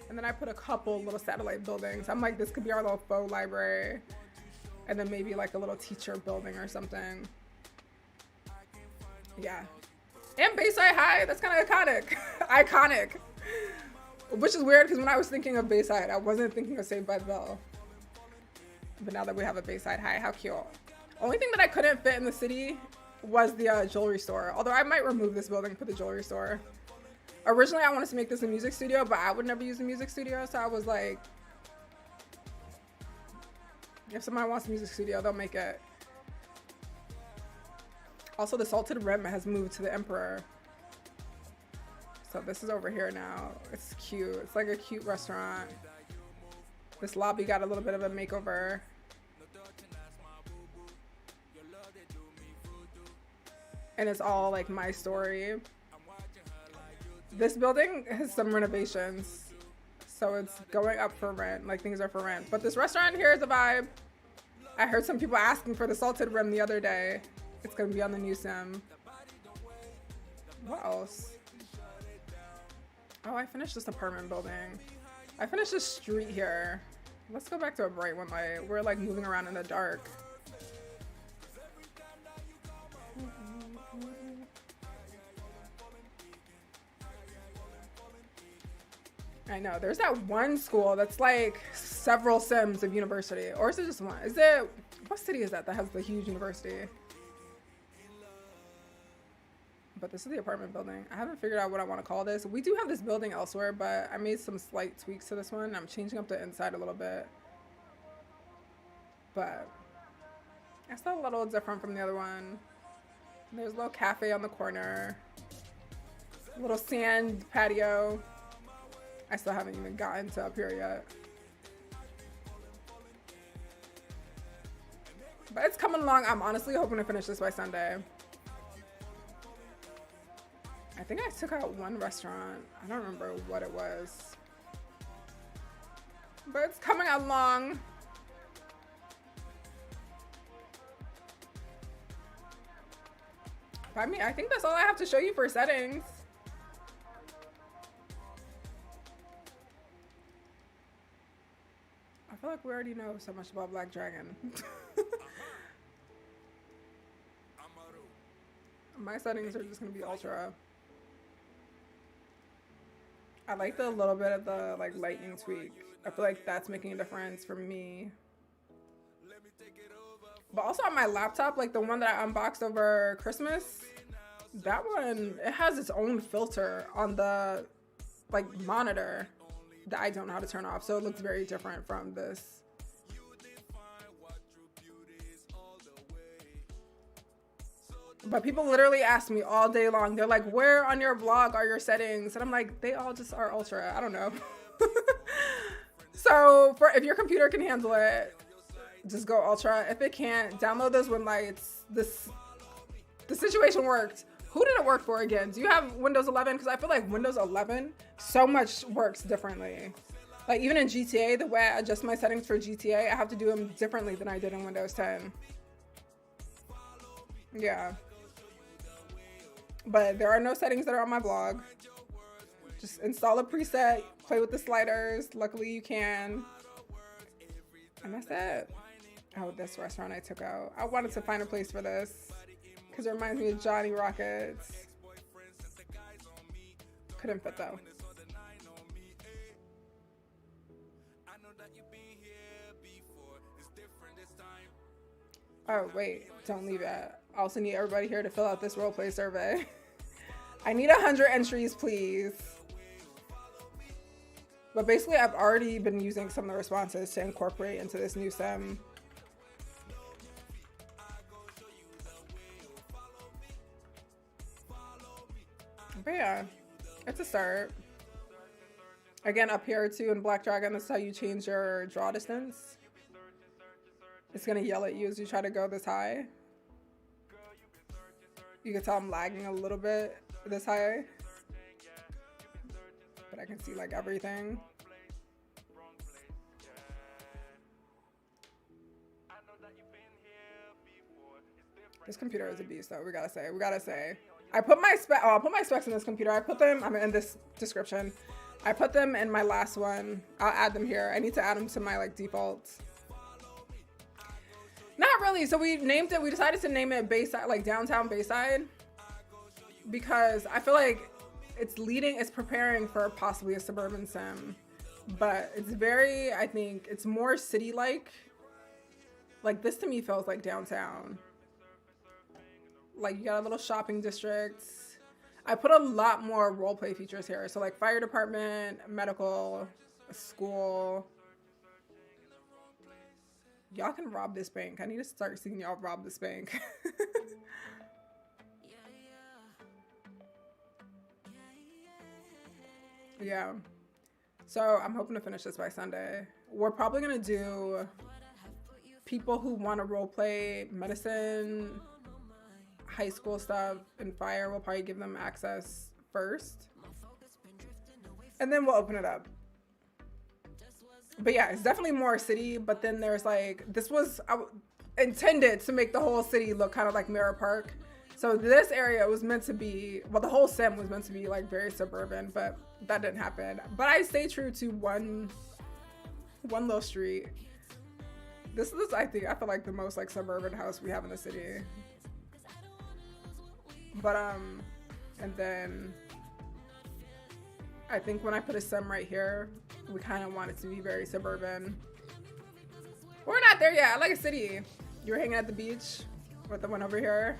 And then I put a couple little satellite buildings. I'm like, this could be our little faux library. And then maybe like a little teacher building or something. Yeah. And Bayside High, that's kind of iconic. Iconic. Which is weird because when I was thinking of Bayside, I wasn't thinking of Saved by the Bell. But now that we have a Bayside High, how cute. Only thing that I couldn't fit in the city was the jewelry store. Although I might remove this building for the jewelry store. Originally, I wanted to make this a music studio, but I would never use a music studio. So I was like, if somebody wants a music studio, they'll make it. Also, the Salted Rim has moved to the Emperor. So this is over here now. It's cute. It's like a cute restaurant. This lobby got a little bit of a makeover. And it's all like my story. This building has some renovations. So it's going up for rent. Like things are for rent. But this restaurant here is a vibe. I heard some people asking for the Salted Rim the other day. It's going to be on the new sim. What else? Oh, I finished this apartment building. I finished this street here. Let's go back to a bright one light. We're like moving around in the dark. I know, there's that one school that's like several sims of university. Or is it just one? Is it, what city is that has the huge university? But this is the apartment building. I haven't figured out what I want to call this. We do have this building elsewhere, but I made some slight tweaks to this one. I'm changing up the inside a little bit. But it's a little different from the other one. There's a little cafe on the corner. A little sand patio. I still haven't even gotten to up here yet. But it's coming along. I'm honestly hoping to finish this by Sunday. I think I took out one restaurant. I don't remember what it was. But it's coming along. I mean, I think that's all I have to show you for settings. I feel like we already know so much about Black Dragon. My settings are just gonna be ultra. I like the little bit of the like lightning tweak. I feel like that's making a difference for me. But also on my laptop, like the one that I unboxed over Christmas, that one, it has its own filter on the like monitor that I don't know how to turn off. So it looks very different from this. But people literally ask me all day long. They're like, where on your blog are your settings? And I'm like, they all just are ultra. I don't know. So if your computer can handle it, just go ultra. If it can't, download those win lights. The situation worked. Who did it work for again? Do you have Windows 11? Because I feel like Windows 11 so much works differently. Like even in GTA, the way I adjust my settings for GTA, I have to do them differently than I did in Windows 10. Yeah. But there are no settings that are on my blog. Just install a preset, play with the sliders. Luckily you can. And that's it. Oh, this restaurant I took out. I wanted to find a place for this because it reminds me of Johnny Rockets. Couldn't fit though. Oh wait, don't leave yet. I also need everybody here to fill out this roleplay survey. I need 100 entries, please. But basically, I've already been using some of the responses to incorporate into this new sim. But yeah, it's a start. Again, up here too in Black Dragon, this is how you change your draw distance. It's gonna yell at you as you try to go this high. You can tell I'm lagging a little bit this high. But I can see like everything. This computer is a beast though, we gotta say. I put my specs in this computer. I put them, in this description. I put them in my last one. I'll add them here. I need to add them to my like defaults. Not really. So we decided to name it Bayside, like downtown Bayside, because I feel like it's preparing for possibly a suburban sim, but it's very, I think it's more city-like. Like this to me feels like downtown. Like you got a little shopping district. I put a lot more roleplay features here. So like fire department, medical, school. Y'all can rob this bank. I need to start seeing y'all rob this bank. Yeah. So I'm hoping to finish this by Sunday. We're probably gonna do people who want to roleplay medicine, high school stuff, and fire. We'll probably give them access first, and then we'll open it up. But yeah, it's definitely more city, but then there's like, this was intended to make the whole city look kind of like Mirror Park. So this area was meant to be, well, the whole sim was meant to be like very suburban, but that didn't happen. But I stay true to one little street. This is, I feel like the most like suburban house we have in the city. But and then I think when I put a sim right here, we kind of want it to be very suburban. We're not there yet. I like a city. You were hanging at the beach with the one over here.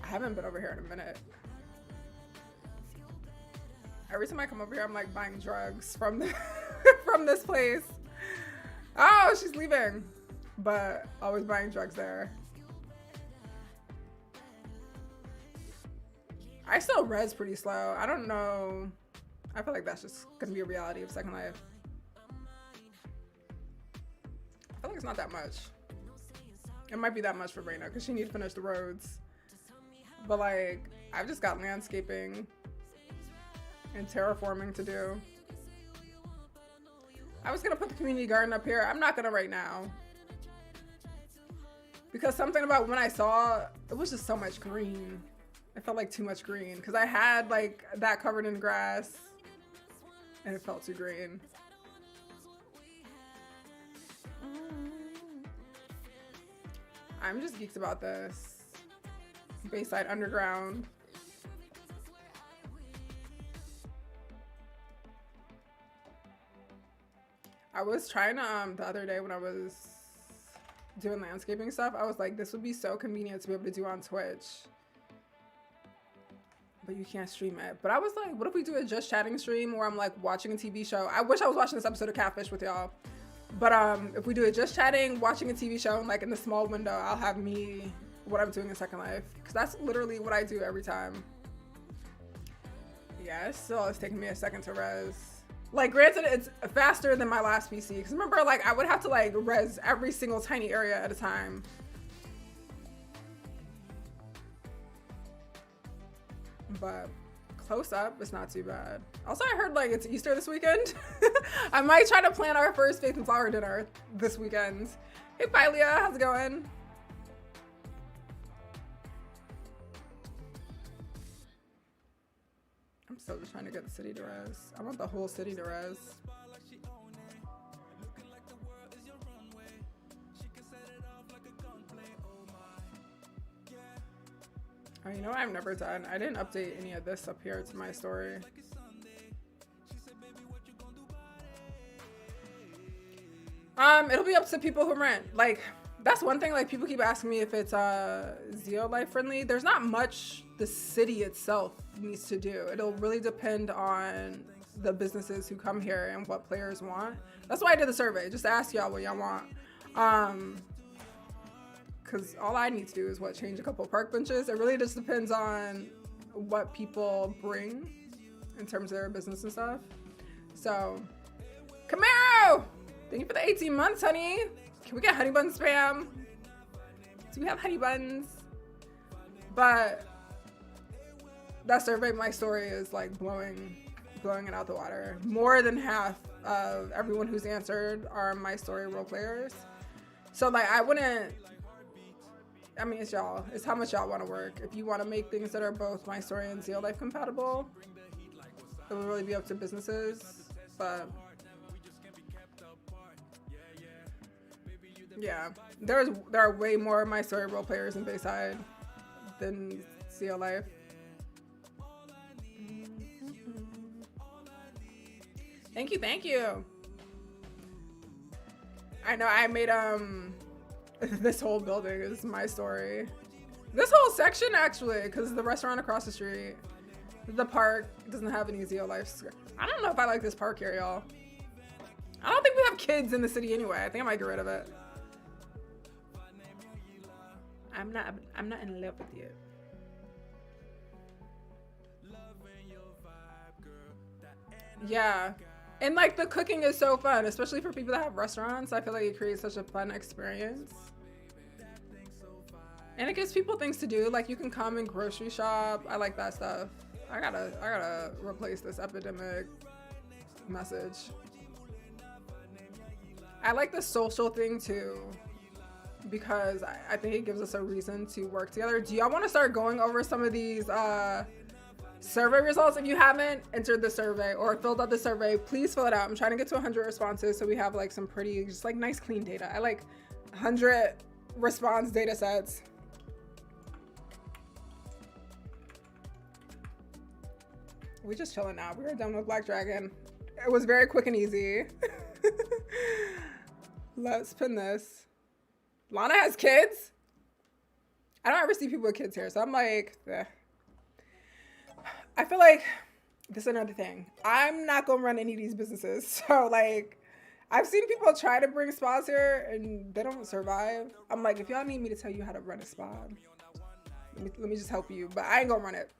I haven't been over here in a minute. Every time I come over here, I'm like buying drugs from from this place. Oh, she's leaving. But always buying drugs there. I still res pretty slow. I don't know. I feel like that's just gonna be a reality of Second Life. I feel like it's not that much. It might be that much for Raina because she needs to finish the roads. But like, I've just got landscaping and terraforming to do. I was gonna put the community garden up here. I'm not gonna right now. Because something about when I saw, it was just so much green. It felt like too much green because I had like that covered in grass and it felt too green. I'm just geeked about this. Bayside Underground. I was trying to, the other day when I was doing landscaping stuff, I was like, this would be so convenient to be able to do on Twitch. But you can't stream it. But I was like, what if we do a just chatting stream where I'm like watching a TV show? I wish I was watching this episode of Catfish with y'all. But if we do it just chatting, watching a TV show, and like in the small window, I'll have me, what I'm doing in Second Life. Because that's literally what I do every time. Yeah, it's taking me a second to res. Like, granted, it's faster than my last PC. Because remember, like, I would have to like res every single tiny area at a time. But close up, it's not too bad. Also, I heard like it's Easter this weekend. I might try to plan our first Faith and Flower dinner this weekend. Hey, bye, Leah. How's it going? I'm still just trying to get the city to res. I want the whole city to res. Oh, you know what I've never done? I didn't update any of this up here to my story. It'll be up to people who rent. Like, that's one thing, like, people keep asking me if it's Zeo Life friendly. There's not much the city itself needs to do. It'll really depend on the businesses who come here and what players want. That's why I did the survey, just to ask y'all what y'all want. Because all I need to do is change a couple of park benches. It really just depends on what people bring in terms of their business and stuff. So, Camaro! Thank you for the 18 months, honey. Can we get honey bun spam? Do we have honey buns? But that survey, my story is like blowing it out the water. More than half of everyone who's answered are my story role players. So like I mean, it's y'all. It's how much y'all want to work. If you want to make things that are both my story and Zio Life compatible, it will really be up to businesses. But yeah, there are way more my story role players in Bayside than Zio Life. Thank you. I know I made this whole building is my story. This whole section actually, because the restaurant across the street, the park doesn't have any Zio Life. I don't know if I like this park here, y'all. I don't think we have kids in the city anyway. I think I might get rid of it. I'm not in love with you. Yeah. And like the cooking is so fun, especially for people that have restaurants. I feel like it creates such a fun experience. And it gives people things to do. Like you can come and grocery shop. I like that stuff. I gotta replace this epidemic message. I like the social thing too, because I think it gives us a reason to work together. Do y'all want to start going over some of these survey results? If you haven't entered the survey or filled out the survey, please fill it out. I'm trying to get to 100 responses so we have like some pretty, just like nice clean data. I like 100 response data sets. We just chilling now. We were done with Black Dragon. It was very quick and easy. Let's pin this. Lana has kids? I don't ever see people with kids here, so I'm like, eh. I feel like this is another thing. I'm not gonna run any of these businesses. So like, I've seen people try to bring spas here and they don't survive. I'm like, if y'all need me to tell you how to run a spa, let me just help you, but I ain't gonna run it.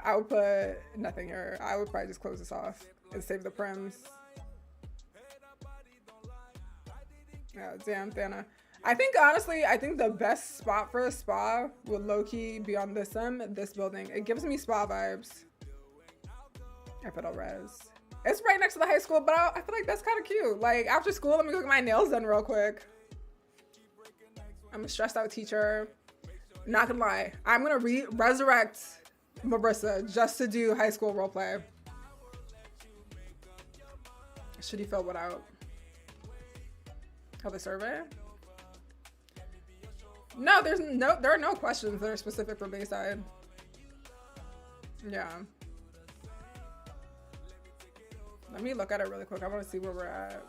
I would put nothing here. I would probably just close this off and save the prims. Yeah, damn, Thana. I think honestly, the best spot for a spa would low-key be on this building. It gives me spa vibes. If it'll res. It's right next to the high school, but I feel like that's kind of cute. Like after school, let me go get my nails done real quick. I'm a stressed out teacher. Not gonna lie, I'm gonna resurrect Marissa just to do high school roleplay. Should he fill what out? Oh, the survey? No, there are no questions that are specific for Bayside. Yeah. Let me look at it really quick. I want to see where we're at.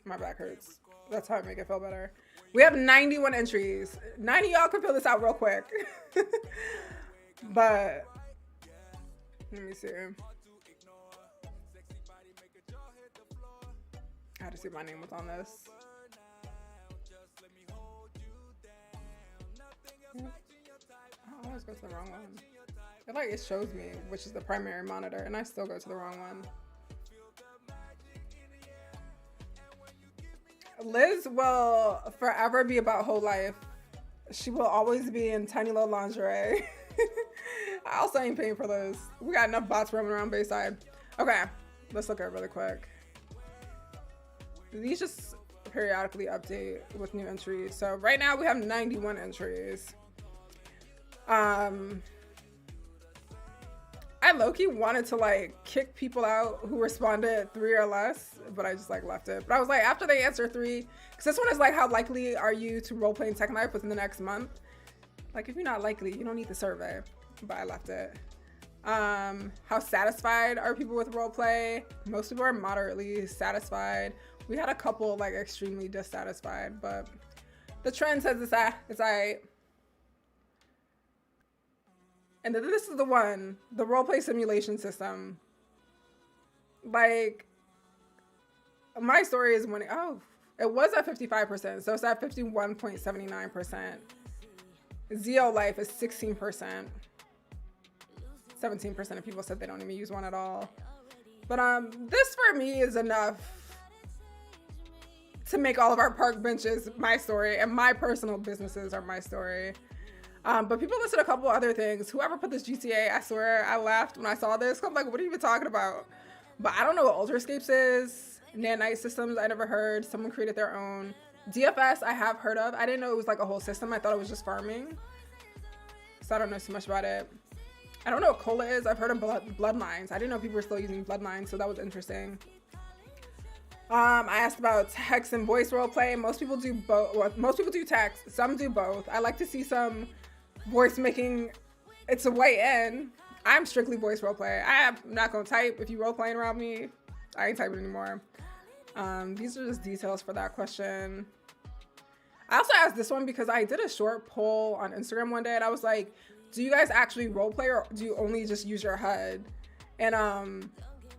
My back hurts. That's how I make it feel better. We have 91 entries. 90 y'all can fill this out real quick. But let me see. I had to see if my name was on this. I always go to the wrong one. I feel like it shows me which is the primary monitor, and I still go to the wrong one. Liz will forever be about whole life. She will always be in tiny little lingerie. I also ain't paying for Liz. We got enough bots roaming around Bayside. Okay, let's look at it really quick. These just periodically update with new entries. So right now we have 91 entries. I low-key wanted to like kick people out who responded 3 or less, but I just like left it. But I was like, after they answer 3, because this one is like, how likely are you to roleplay in Second Life within the next month? Like, if you're not likely, you don't need the survey, but I left it. How satisfied are people with roleplay? Most people are moderately satisfied. We had a couple like extremely dissatisfied, but the trend says it's all right. And this is the one, the roleplay simulation system. Like, my story is winning. Oh, it was at 55%, so it's at 51.79%. Zio Life is 16%. 17% of people said they don't even use one at all. But this for me is enough to make all of our park benches my story, and my personal businesses are my story. But people listed a couple other things. Whoever put this GTA, I swear I laughed when I saw this. I'm like, what are you even talking about? But I don't know what Ultrascapes is. Nanite Systems, I never heard. Someone created their own. DFS, I have heard of. I didn't know it was like a whole system. I thought it was just farming. So I don't know too much about it. I don't know what Cola is. I've heard of Bloodlines. I didn't know people were still using Bloodlines, so that was interesting. I asked about text and voice roleplay. Most people do both. Well, most people do text. Some do both. I like to see some voice making. It's a way in. I'm strictly voice roleplay. I'm not gonna type. If you role playing around me, I ain't typing anymore. These are just details for that question. I also asked this one because I did a short poll on Instagram one day, and I was like, do you guys actually roleplay, or do you only just use your HUD? And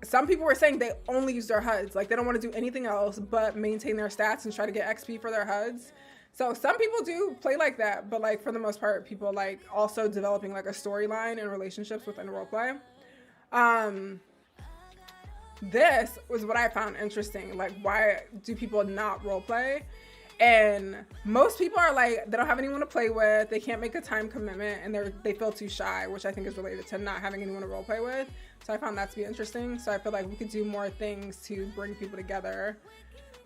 some people were saying they only use their HUDs. Like, they don't want to do anything else but maintain their stats and try to get XP for their HUDs. So some people do play like that, but like for the most part, people like also developing like a storyline and relationships within roleplay. This was what I found interesting. Like, why do people not roleplay? And most people are like, they don't have anyone to play with, they can't make a time commitment, and they feel too shy, which I think is related to not having anyone to roleplay with. So I found that to be interesting. So I feel like we could do more things to bring people together.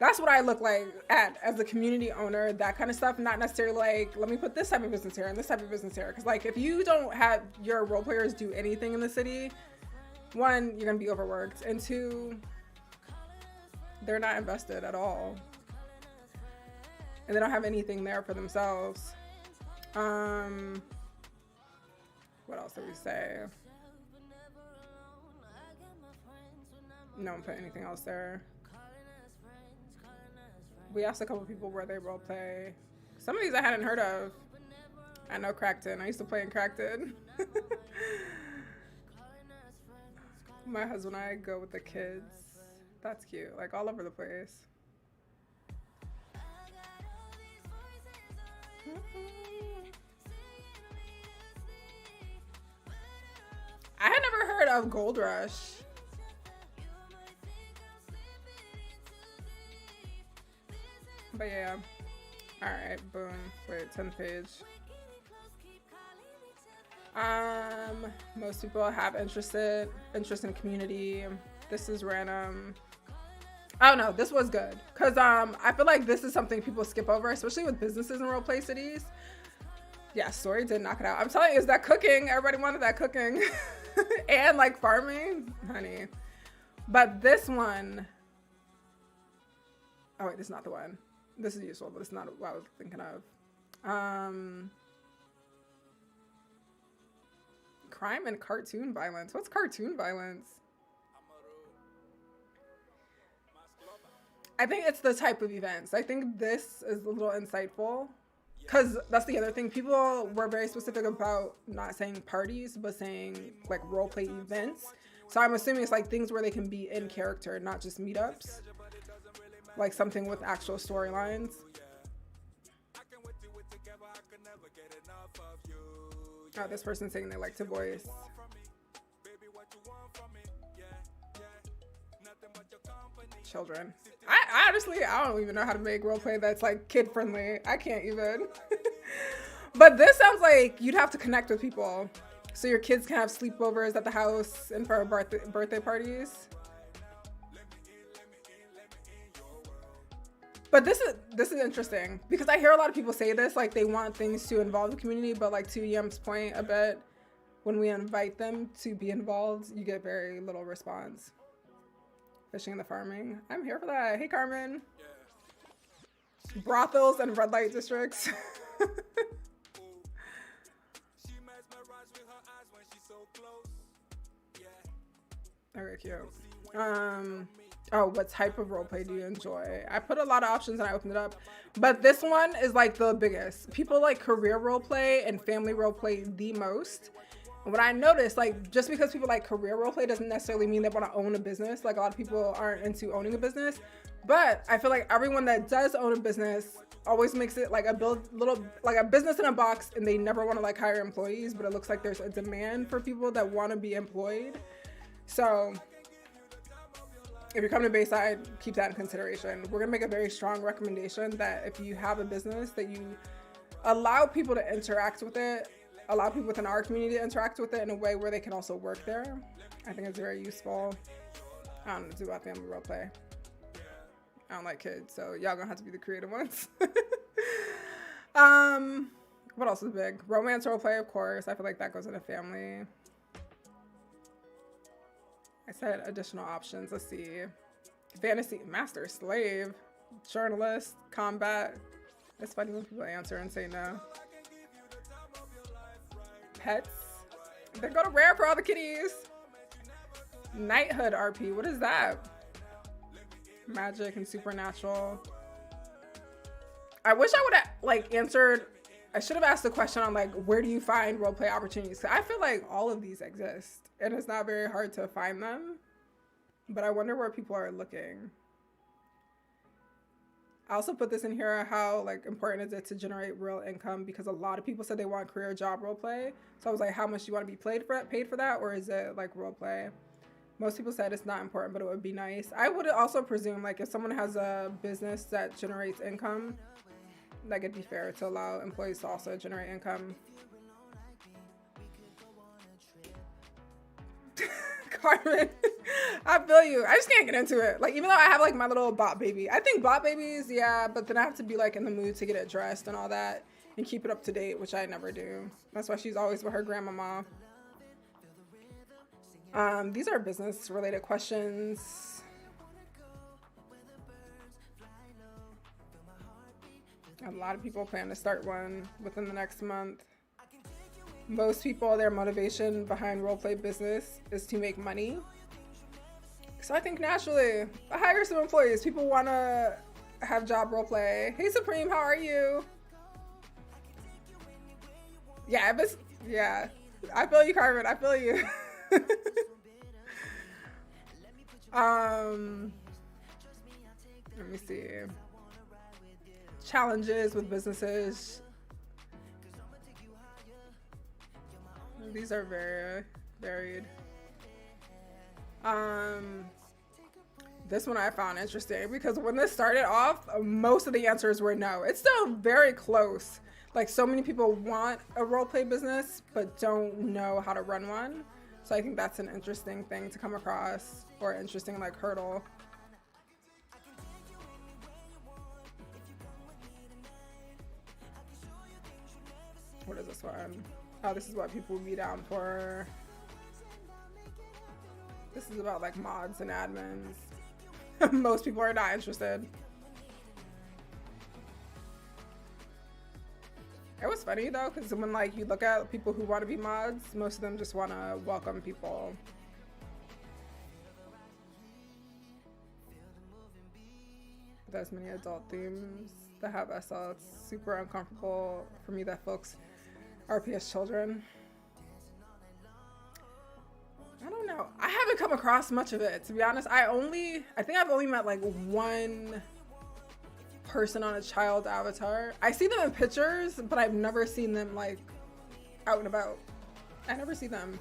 That's what I look like as a community owner, that kind of stuff. Not necessarily like, let me put this type of business here and this type of business here. Because like, if you don't have your role players do anything in the city, one, you're gonna be overworked, and two, they're not invested at all. And they don't have anything there for themselves. What else did we say? No one put anything else there. We asked a couple people where they role play. Some of these I hadn't heard of. I know Crackton. I used to play in Crackton. My husband and I go with the kids. That's cute. Like, all over the place. I had never heard of Gold Rush. But yeah. Alright, boom. Wait, 10th page. Most people have interest in community. This is random. Oh no, this was good. Cause I feel like this is something people skip over, especially with businesses in roleplay cities. Yeah, story did knock it out. I'm telling you, it's that cooking. Everybody wanted that cooking. And like farming, honey. But this one, oh wait, this is not the one. This is useful, but it's not what I was thinking of. Crime and cartoon violence. What's cartoon violence? I think it's the type of events. I think this is a little insightful, because that's the other thing. People were very specific about not saying parties, but saying like roleplay events. So I'm assuming it's like things where they can be in character, not just meetups. Like something with actual storylines. Oh, this person's saying they like to voice. Children. I honestly, I don't even know how to make roleplay that's like kid friendly. I can't even. But this sounds like you'd have to connect with people. So your kids can have sleepovers at the house and for birthday parties. But this is interesting, because I hear a lot of people say this, like they want things to involve the community, but like to Yem's point a bit, when we invite them to be involved, you get very little response. Fishing and the farming. I'm here for that. Hey, Carmen. Yeah. Brothels and red light districts. Okay, cute. Oh, what type of roleplay do you enjoy? I put a lot of options and I opened it up, but this one is like the biggest. People like career roleplay and family roleplay the most. And what I noticed, like, just because people like career roleplay doesn't necessarily mean they want to own a business. Like, a lot of people aren't into owning a business, but I feel like everyone that does own a business always makes it like a business in a box, and they never want to like hire employees, but it looks like there's a demand for people that want to be employed. So if you're coming to Bayside, keep that in consideration. We're gonna make a very strong recommendation that if you have a business, that you allow people to interact with it, allow people within our community to interact with it in a way where they can also work there. I think it's very useful. I don't know do about family role play. I don't like kids, so y'all gonna have to be the creative ones. What else is big? Romance role play, of course. I feel like that goes in a family. I said additional options. Let's see. Fantasy, master, slave, journalist, combat. It's funny when people answer and say no. Pets. They go to rare for all the kitties. Knighthood RP. What is that? Magic and supernatural. I wish I would have like answered. I should have asked the question on like, where do you find roleplay opportunities? 'Cause I feel like all of these exist and it's not very hard to find them, but I wonder where people are looking. I also put this in here, how like important is it to generate real income? Because a lot of people said they want career job roleplay. So I was like, how much do you want to be paid for that? Or is it like roleplay? Most people said it's not important, but it would be nice. I would also presume like if someone has a business that generates income, like it'd be fair to allow employees to also generate income. Carmen, I feel you. I just can't get into it. Like, even though I have like my little bot baby, I think bot babies, yeah, but then I have to be like in the mood to get it dressed and all that and keep it up to date, which I never do. That's why she's always with her grandmama. These are business related questions. A lot of people plan to start one within the next month. Most people, their motivation behind roleplay business is to make money. So I think naturally, I hire some employees. People want to have job roleplay. Hey Supreme, how are you? Yeah, yeah. I feel you, Carmen. I feel you. Let me see. Challenges with businesses. These are very varied. This one I found interesting because when this started off, most of the answers were no. It's still very close. Like, so many people want a roleplay business but don't know how to run one. So I think that's an interesting thing to come across, or interesting like hurdle. What is this one? Oh, this is what people would be down for. This is about like mods and admins. Most people are not interested. It was funny though, because when like you look at people who want to be mods, most of them just want to welcome people. There's many adult themes that have SL. It's super uncomfortable for me that folks RPS children. I don't know. I haven't come across much of it, to be honest. I think I've only met like one person on a child avatar. I see them in pictures, but I've never seen them like out and about. I never see them.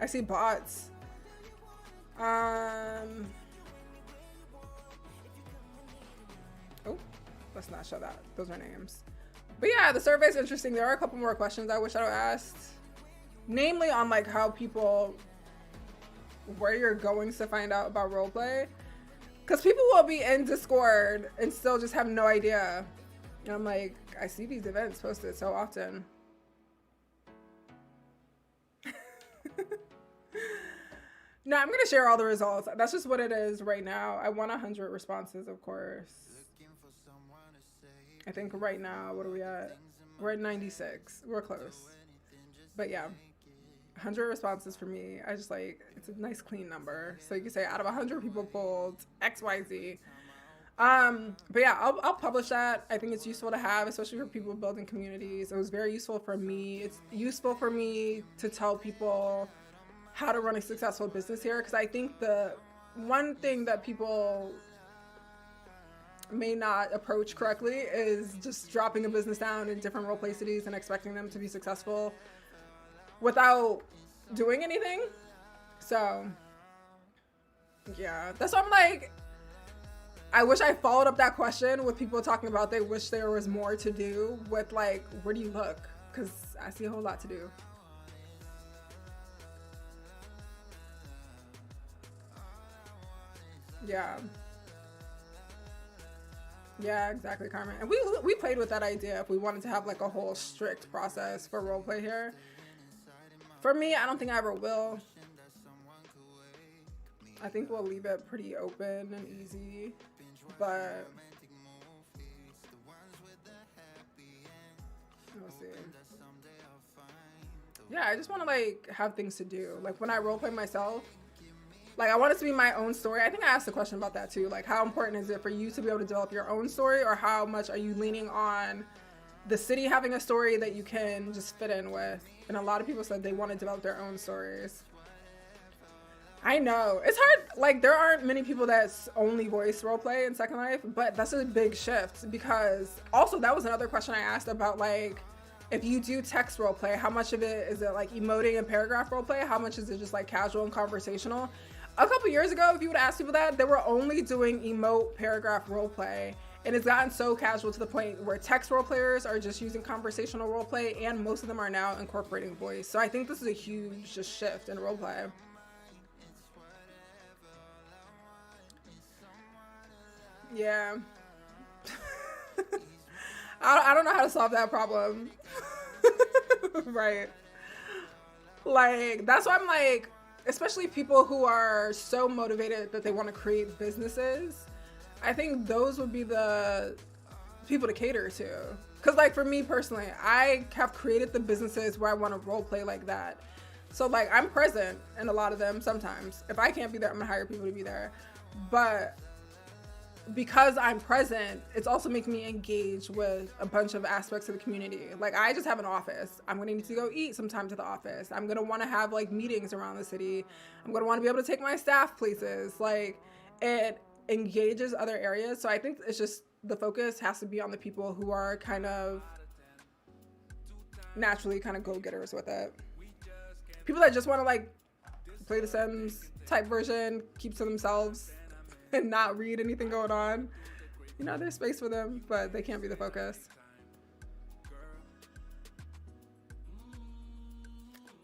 I see bots. Oh, let's not show that. Those are names. But yeah, the survey is interesting. There are a couple more questions I wish I would have asked. Namely on like how people, where you're going to find out about roleplay. Because people will be in Discord and still just have no idea. And I'm like, I see these events posted so often. No, I'm going to share all the results. That's just what it is right now. I want 100 responses, of course. I think right now, what are we at? We're at 96. We're close. But yeah, 100 responses for me. I just like, it's a nice clean number. So you can say out of 100 people polled, XYZ. But yeah, I'll publish that. I think it's useful to have, especially for people building communities. It was very useful for me. It's useful for me to tell people how to run a successful business here. Because I think the one thing that people may not approach correctly is just dropping a business down in different roleplay cities and expecting them to be successful without doing anything. So Yeah, that's why I'm like, I wish I followed up that question with people talking about they wish there was more to do with like, where do you look? Because I see a whole lot to do. Yeah. Yeah, exactly, Carmen. And we played with that idea if we wanted to have like a whole strict process for roleplay here. For me, I don't think I ever will. I think we'll leave it pretty open and easy, but we'll see. Yeah, I just want to like have things to do. Like when I roleplay myself, like I want it to be my own story. I think I asked a question about that too. Like how important is it for you to be able to develop your own story, or how much are you leaning on the city having a story that you can just fit in with? And a lot of people said they want to develop their own stories. I know it's hard. Like there aren't many people that's only voice roleplay in Second Life, but that's a big shift, because also that was another question I asked about, like if you do text roleplay, how much of it is it like emoting and paragraph roleplay? How much is it just like casual and conversational? A couple years ago, if you would ask people that, they were only doing emote paragraph roleplay, and it's gotten so casual to the point where text roleplayers are just using conversational roleplay, and most of them are now incorporating voice. So I think this is a huge just shift in roleplay. Yeah. I don't know how to solve that problem. Right. Like, that's why I'm like, especially people who are so motivated that they want to create businesses, I think those would be the people to cater to. Because like for me personally, I have created the businesses where I want to role play like that. So like I'm present in a lot of them sometimes. If I can't be there, I'm gonna hire people to be there. But because I'm present, it's also making me engage with a bunch of aspects of the community. Like I just have an office. I'm gonna need to go eat sometimes at the office. I'm gonna want to have like meetings around the city. I'm gonna want to be able to take my staff places. Like it engages other areas. So I think it's just the focus has to be on the people who are kind of naturally kind of go-getters with it. People that just want to like play the Sims type version, keep to themselves and not read anything going on. You know, there's space for them, but they can't be the focus.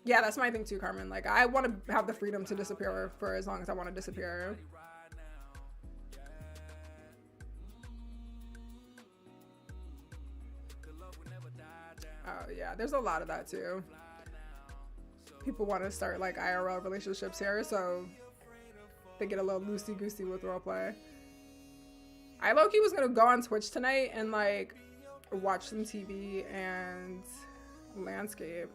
Yeah, that's my thing too, Carmen. Like, I want to have the freedom to disappear for as long as I want to disappear. Oh yeah, there's a lot of that too. People want to start like IRL relationships here, so they get a little loosey-goosey with roleplay. I low-key was gonna go on Twitch tonight and like watch some TV and landscape.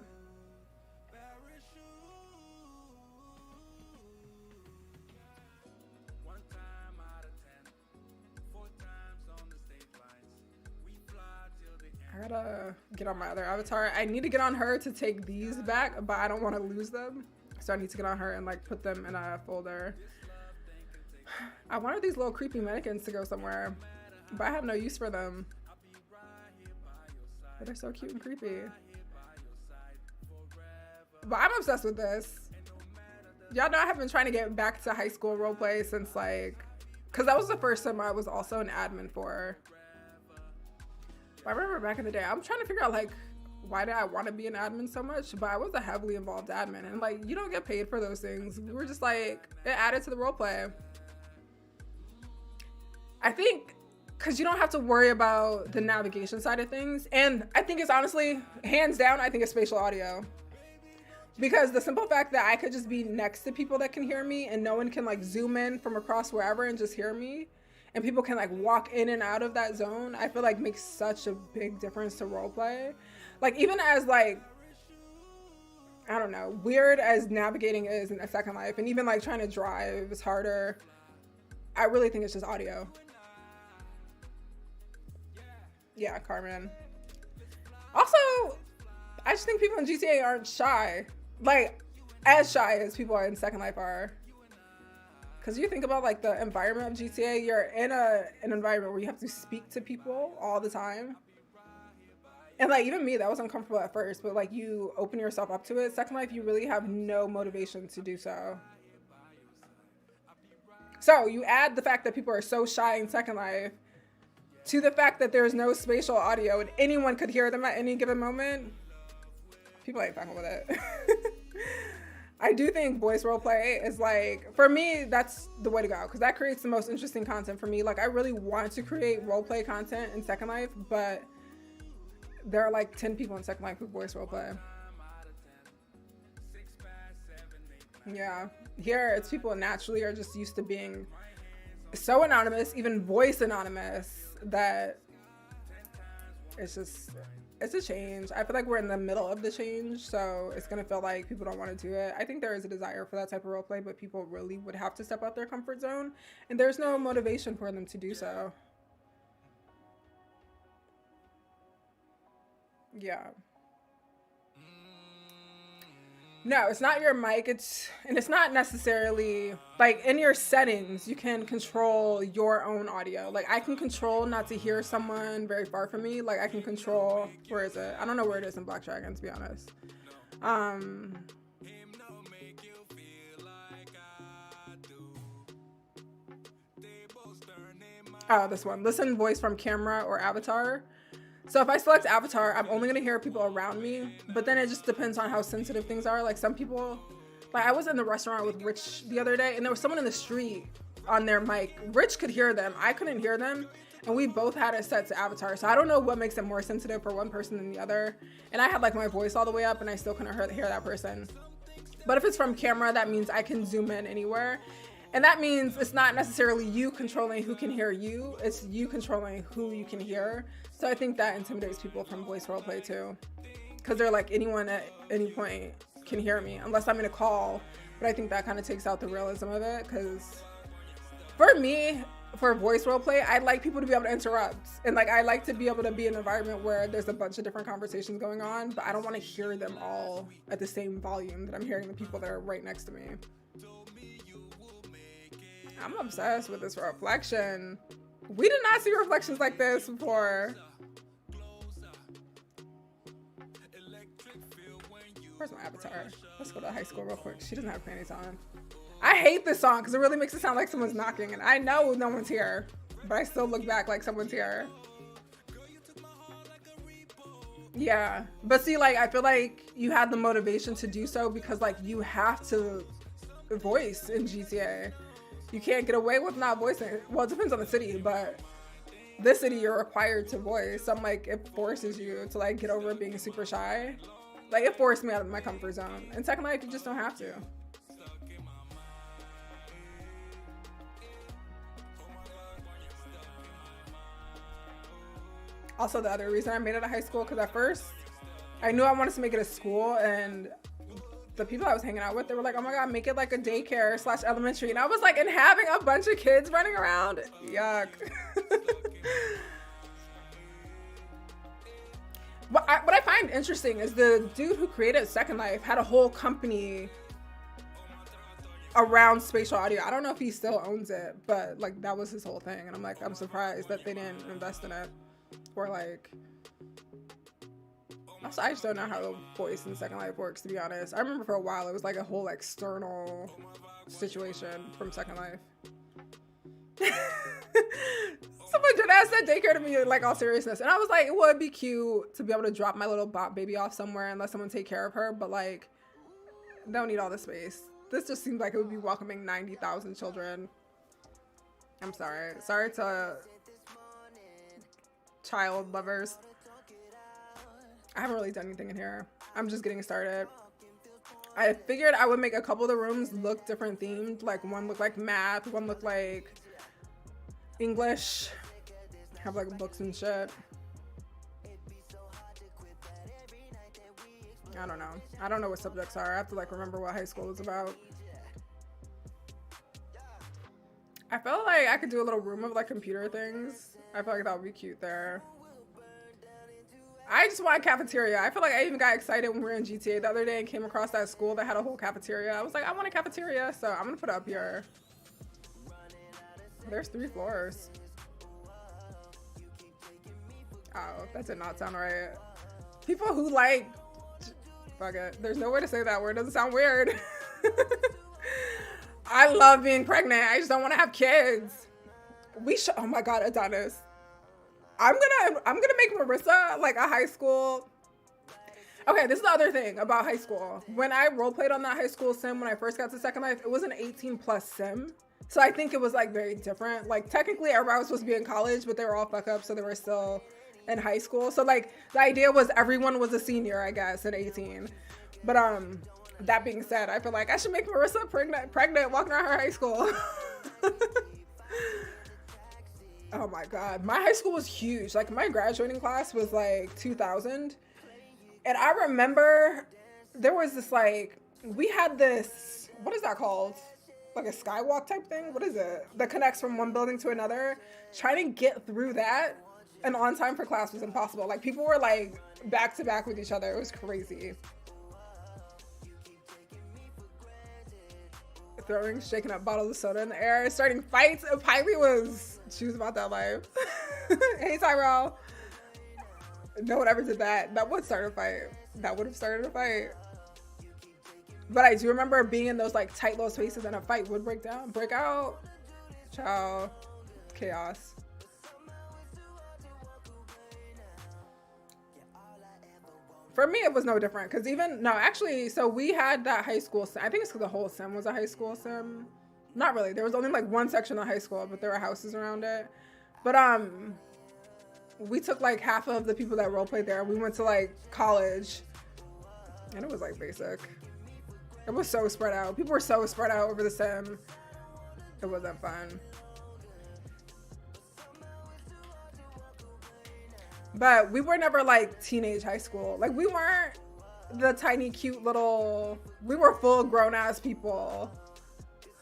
I gotta get on my other avatar. I need to get on her to take these back, but I don't want to lose them. So I need to get on her and like put them in a folder. I wanted these little creepy mannequins to go somewhere, but I have no use for them. But they're so cute and creepy. But I'm obsessed with this. Y'all know I have been trying to get back to high school roleplay since like, cause that was the first time I was also an admin for. I remember back in the day, I'm trying to figure out like, why did I want to be an admin so much? But I was a heavily involved admin, and like, you don't get paid for those things. We were just like, it added to the roleplay. I think because you don't have to worry about the navigation side of things. And I think it's honestly, hands down, I think it's spatial audio. Because the simple fact that I could just be next to people that can hear me and no one can like zoom in from across wherever and just hear me, and people can like walk in and out of that zone, I feel like makes such a big difference to roleplay. Like even as like, I don't know, weird as navigating is in a Second Life, and even like trying to drive is harder, I really think it's just audio. Yeah, Carmen. Also, I just think people in GTA aren't shy. Like, as shy as people are in Second Life are. Because you think about like the environment of GTA, you're in an environment where you have to speak to people all the time. And like even me, that was uncomfortable at first, but like you open yourself up to it. Second Life, you really have no motivation to do so. So you add the fact that people are so shy in Second Life to the fact that there's no spatial audio and anyone could hear them at any given moment. People ain't fucking with it. I do think voice roleplay is like, for me, that's the way to go, because that creates the most interesting content for me. Like, I really want to create roleplay content in Second Life, but there are like 10 people in Second Life who voice roleplay. Yeah, here it's people naturally are just used to being so anonymous, even voice anonymous, that it's a change. I feel like we're in the middle of the change, so it's gonna feel like people don't want to do it. I think there is a desire for that type of roleplay, but people really would have to step out their comfort zone, and there's no motivation for them to do so. Yeah. No, it's not your mic. It's not necessarily like in your settings, you can control your own audio. Like I can control not to hear someone very far from me. Like I can control, where is it? I don't know where it is in Black Dragon, to be honest. Oh, this one. Listen voice from camera or avatar. So if I select avatar, I'm only gonna hear people around me, but then it just depends on how sensitive things are. Like some people, like I was in the restaurant with Rich the other day and there was someone in the street on their mic. Rich could hear them, I couldn't hear them, and we both had it set to avatar. So I don't know what makes it more sensitive for one person than the other. And I had like my voice all the way up and I still couldn't hear that person. But if it's from camera, that means I can zoom in anywhere. And that means it's not necessarily you controlling who can hear you, it's you controlling who you can hear. So I think that intimidates people from voice roleplay too. Because they're like, anyone at any point can hear me, unless I'm in a call. But I think that kind of takes out the realism of it, because for me, for voice roleplay, I'd like people to be able to interrupt. And like, I like to be able to be in an environment where there's a bunch of different conversations going on, but I don't want to hear them all at the same volume that I'm hearing the people that are right next to me. I'm obsessed with this reflection. We did not see reflections like this before. Where's my avatar? Let's go to high school real quick. She doesn't have panties on. I hate this song because it really makes it sound like someone's knocking, and I know no one's here, but I still look back like someone's here. Yeah, but see, like, I feel like you had the motivation to do so because like you have to voice in GTA. You can't get away with not voicing. Well, it depends on the city, but this city you're required to voice. So I'm like, it forces you to like get over being super shy. Like it forced me out of my comfort zone. In Second Life, you just don't have to. Also, the other reason I made it a high school, because at first I knew I wanted to make it a school, and the people I was hanging out with, they were like, oh my God, make it like a daycare / elementary. And I was like, and having a bunch of kids running around, yuck. What I find interesting is the dude who created Second Life had a whole company around spatial audio. I don't know if he still owns it, but like that was his whole thing. And I'm like, I'm surprised that they didn't invest in it. Or like, also, I just don't know how the voice in Second Life works, to be honest. I remember for a while it was like a whole external situation from Second Life. Someone did ask that daycare to me, like all seriousness, and I was like, it would be cute to be able to drop my little bot baby off somewhere and let someone take care of her, but like, don't need all the space. This just seems like it would be welcoming 90,000 children. I'm sorry to child lovers. I haven't really done anything in here. I'm just getting started. I figured I would make a couple of the rooms look different themed. Like one looked like math, one looked like English, have like books and shit. I don't know. I don't know what subjects are. I have to like remember what high school was about. I felt like I could do a little room of like computer things. I feel like that would be cute there. I just want a cafeteria. I feel like I even got excited when we were in GTA the other day and came across that school that had a whole cafeteria. I was like, I want a cafeteria, so I'm gonna put it up here. There's 3 floors. Oh, that did not sound right. People who like, fuck it. There's no way to say that word. It doesn't sound weird. I love being pregnant. I just don't want to have kids. Oh my God, Adonis. I'm gonna make Marissa like a high school. Okay, this is the other thing about high school. When I roleplayed on that high school sim when I first got to Second Life, it was an 18+ sim. So I think it was like very different. Like technically everybody was supposed to be in college, but they were all fuck up, so they were still in high school. So like the idea was everyone was a senior, I guess, at 18. But that being said, I feel like I should make Marissa pregnant walking around her high school. Oh my God, my high school was huge. Like my graduating class was like 2,000. And I remember there was this like, we had this, what is that called? Like a skywalk type thing? What is it? That connects from one building to another. Trying to get through that and on time for class was impossible. Like people were like back to back with each other. It was crazy. Shaking up bottles of soda in the air, starting fights. She was about that life. Hey Tyrell. No one ever did that. That would start a fight. That would have started a fight. But I do remember being in those like tight little spaces and a fight would break out. Ciao. Chaos. For me, it was no different because so we had that high school sim. I think it's because the whole sim was a high school sim. Not really. There was only like one section of high school, but there were houses around it. But we took like half of the people that roleplayed there. We went to like college, and it was like basic. It was so spread out. People were so spread out over the sim. It wasn't fun. But we were never like teenage high school. Like we weren't the tiny cute little, we were full grown ass people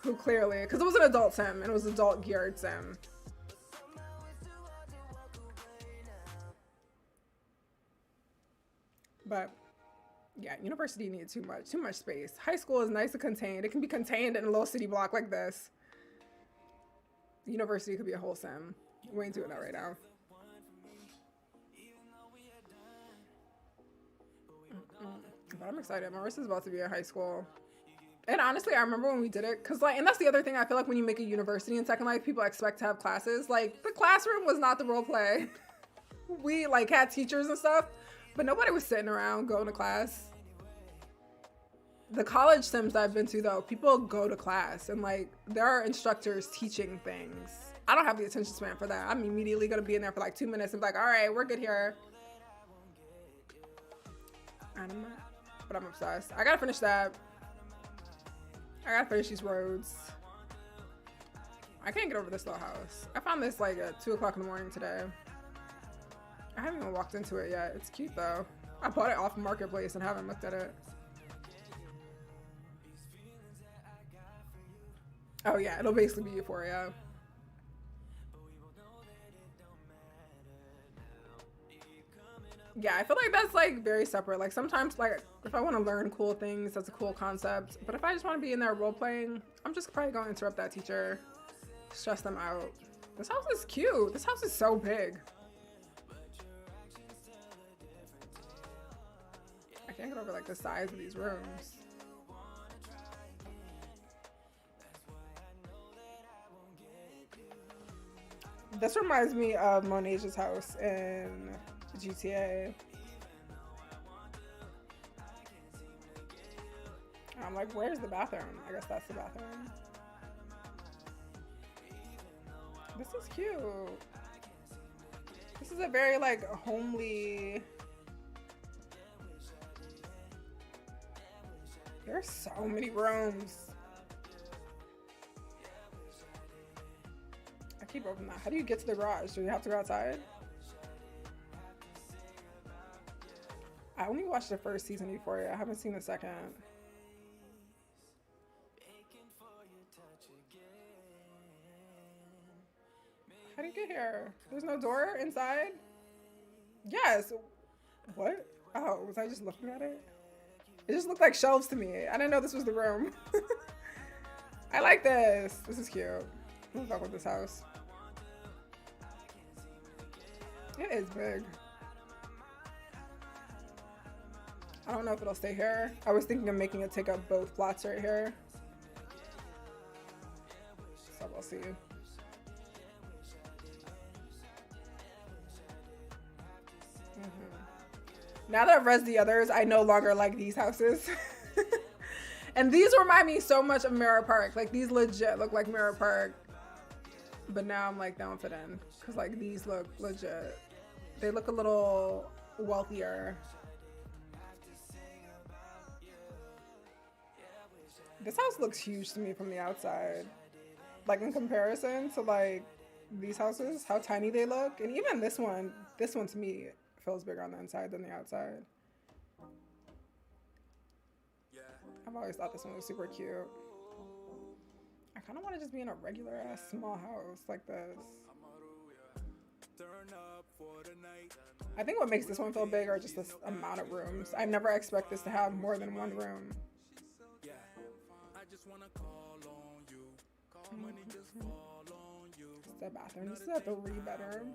who clearly, because it was an adult sim and it was adult geared sim. But yeah, university needed too much space. High school is nice and contained. It can be contained in a little city block like this. University could be a whole sim. We ain't doing that right now. But I'm excited. Marissa's about to be in high school. And honestly, I remember when we did it, because like, and that's the other thing, I feel like when you make a university in Second Life, people expect to have classes. Like, the classroom was not the role play. We like had teachers and stuff, but nobody was sitting around going to class. The college sims I've been to though, people go to class and like, there are instructors teaching things. I don't have the attention span for that. I'm immediately gonna be in there for like 2 minutes and be like, all right, we're good here. But I'm obsessed. I gotta finish that. I gotta finish these roads. I can't get over this little house. I found this like at 2 o'clock in the morning today. I haven't even walked into it yet. It's cute though. I bought it off Marketplace and haven't looked at it. Oh yeah, it'll basically be Euphoria. Yeah, I feel like that's like very separate. Like sometimes like if I want to learn cool things, that's a cool concept. But if I just want to be in there role playing, I'm just probably going to interrupt that teacher, stress them out. This house is cute. This house is so big. I can't get over like the size of these rooms. This reminds me of Monasia's house in GTA. I'm like, where's the bathroom? I guess that's the bathroom. This is cute. This is a very like homely. There's so many rooms. I keep opening that. How do you get to the garage? Do you have to go outside? I only watched the first season of Euphoria. I haven't seen the second. How do you get here? There's no door inside? Yes. What? Oh, was I just looking at it? It just looked like shelves to me. I didn't know this was the room. I like this. This is cute. I'm gonna fuck with this house. It is big. I don't know if it'll stay here. I was thinking of making it take up both plots right here. see. Now that I've read the others, I no longer like these houses. And these remind me so much of Mirror Park. Like, these legit look like Mirror Park. But now I'm like, they don't fit in. Because, like, these look legit. They look a little wealthier. This house looks huge to me from the outside. Like, in comparison to, like, these houses, how tiny they look. And even this one to me feels bigger on the inside than the outside. I've always thought this one was super cute. I kind of want to just be in a regular ass small house like this. I think what makes this one feel big are just the amount of rooms. I never expect this to have more than one room. It's the bathroom. This is a 3-bedroom.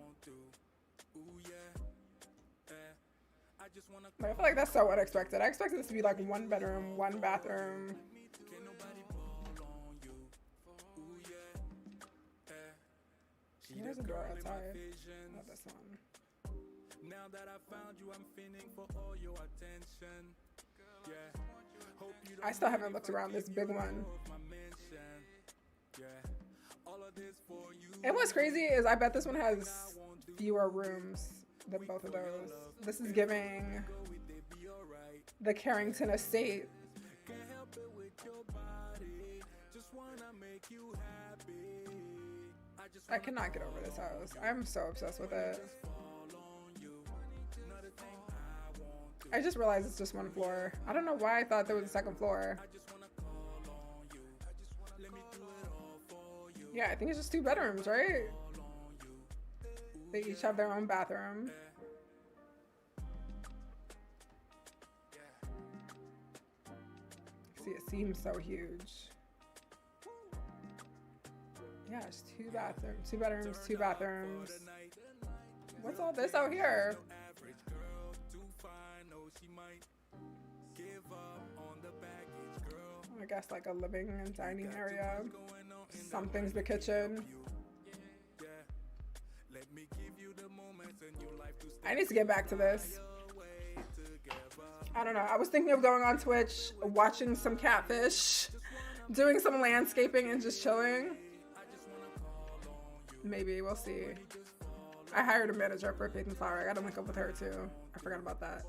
But I feel like that's so unexpected. I expected this to be like 1 bedroom, 1 bathroom. There's a door outside. Not this one. Now that I found you, I'm feeling for all your attention. I still haven't looked around this big one. And what's crazy is I bet this one has fewer rooms than both of those. This is giving the Carrington estate. I cannot get over this house. I'm so obsessed with it. I just realized it's just 1 floor. I don't know why I thought there was a 2nd floor. Yeah, I think it's just 2 bedrooms, right? They each have their own bathroom. See, it seems so huge. Yeah, it's 2 bathrooms, 2 bedrooms, 2 bathrooms. What's all this out here? I guess like a living and dining area. Something's the kitchen. I need to get back to this. I don't know. I was thinking of going on Twitch, watching some catfish, doing some landscaping and just chilling. Maybe, we'll see. I hired a manager for Faith and Flower. I gotta link up with her too. I forgot about that.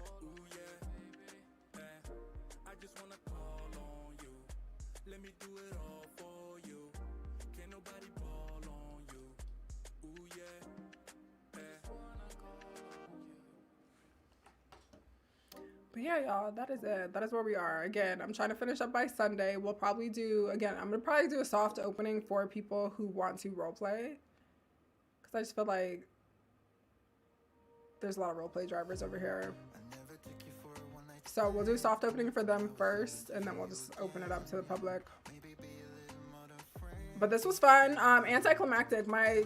But yeah, y'all, that is it. That is where we are. Again, I'm trying to finish up by Sunday. We'll probably do, again, I'm going to probably do a soft opening for people who want to roleplay. Because I just feel like there's a lot of roleplay drivers over here. So we'll do soft opening for them first, and then we'll just open it up to the public. But this was fun. Anticlimactic. My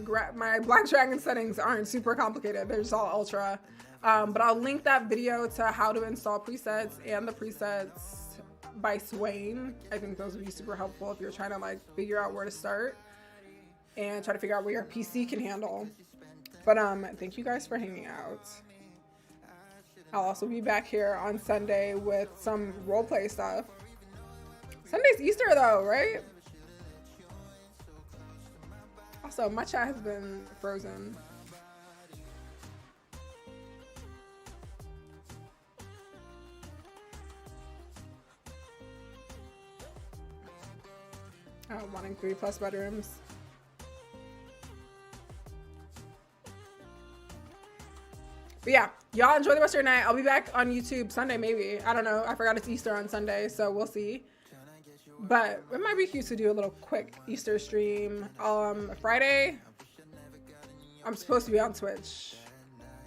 Black Dragon settings aren't super complicated. They're just all ultra. But I'll link that video to how to install presets and the presets by Swain. I think those would be super helpful if you're trying to like figure out where to start and try to figure out what your PC can handle. But thank you guys for hanging out. I'll also be back here on Sunday with some roleplay stuff. Sunday's Easter though, right? Also, my chat has been frozen. Oh, wanting 3+ bedrooms. But yeah, y'all enjoy the rest of your night. I'll be back on YouTube Sunday, maybe. I don't know. I forgot it's Easter on Sunday, so we'll see. But it might be cute to do a little quick Easter stream. Friday, I'm supposed to be on Twitch.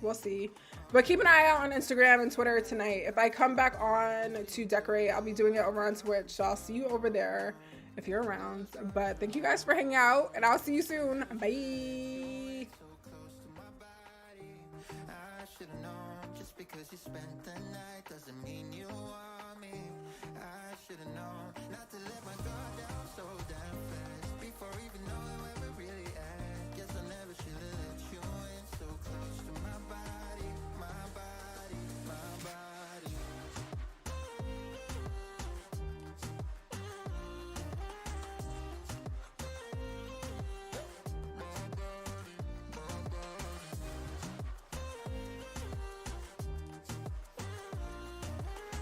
We'll see. But keep an eye out on Instagram and Twitter tonight. If I come back on to decorate, I'll be doing it over on Twitch. So I'll see you over there if you're around. But thank you guys for hanging out, and I'll see you soon. Bye. Because you spent the night doesn't mean you want me. I should have known not to let my guard down.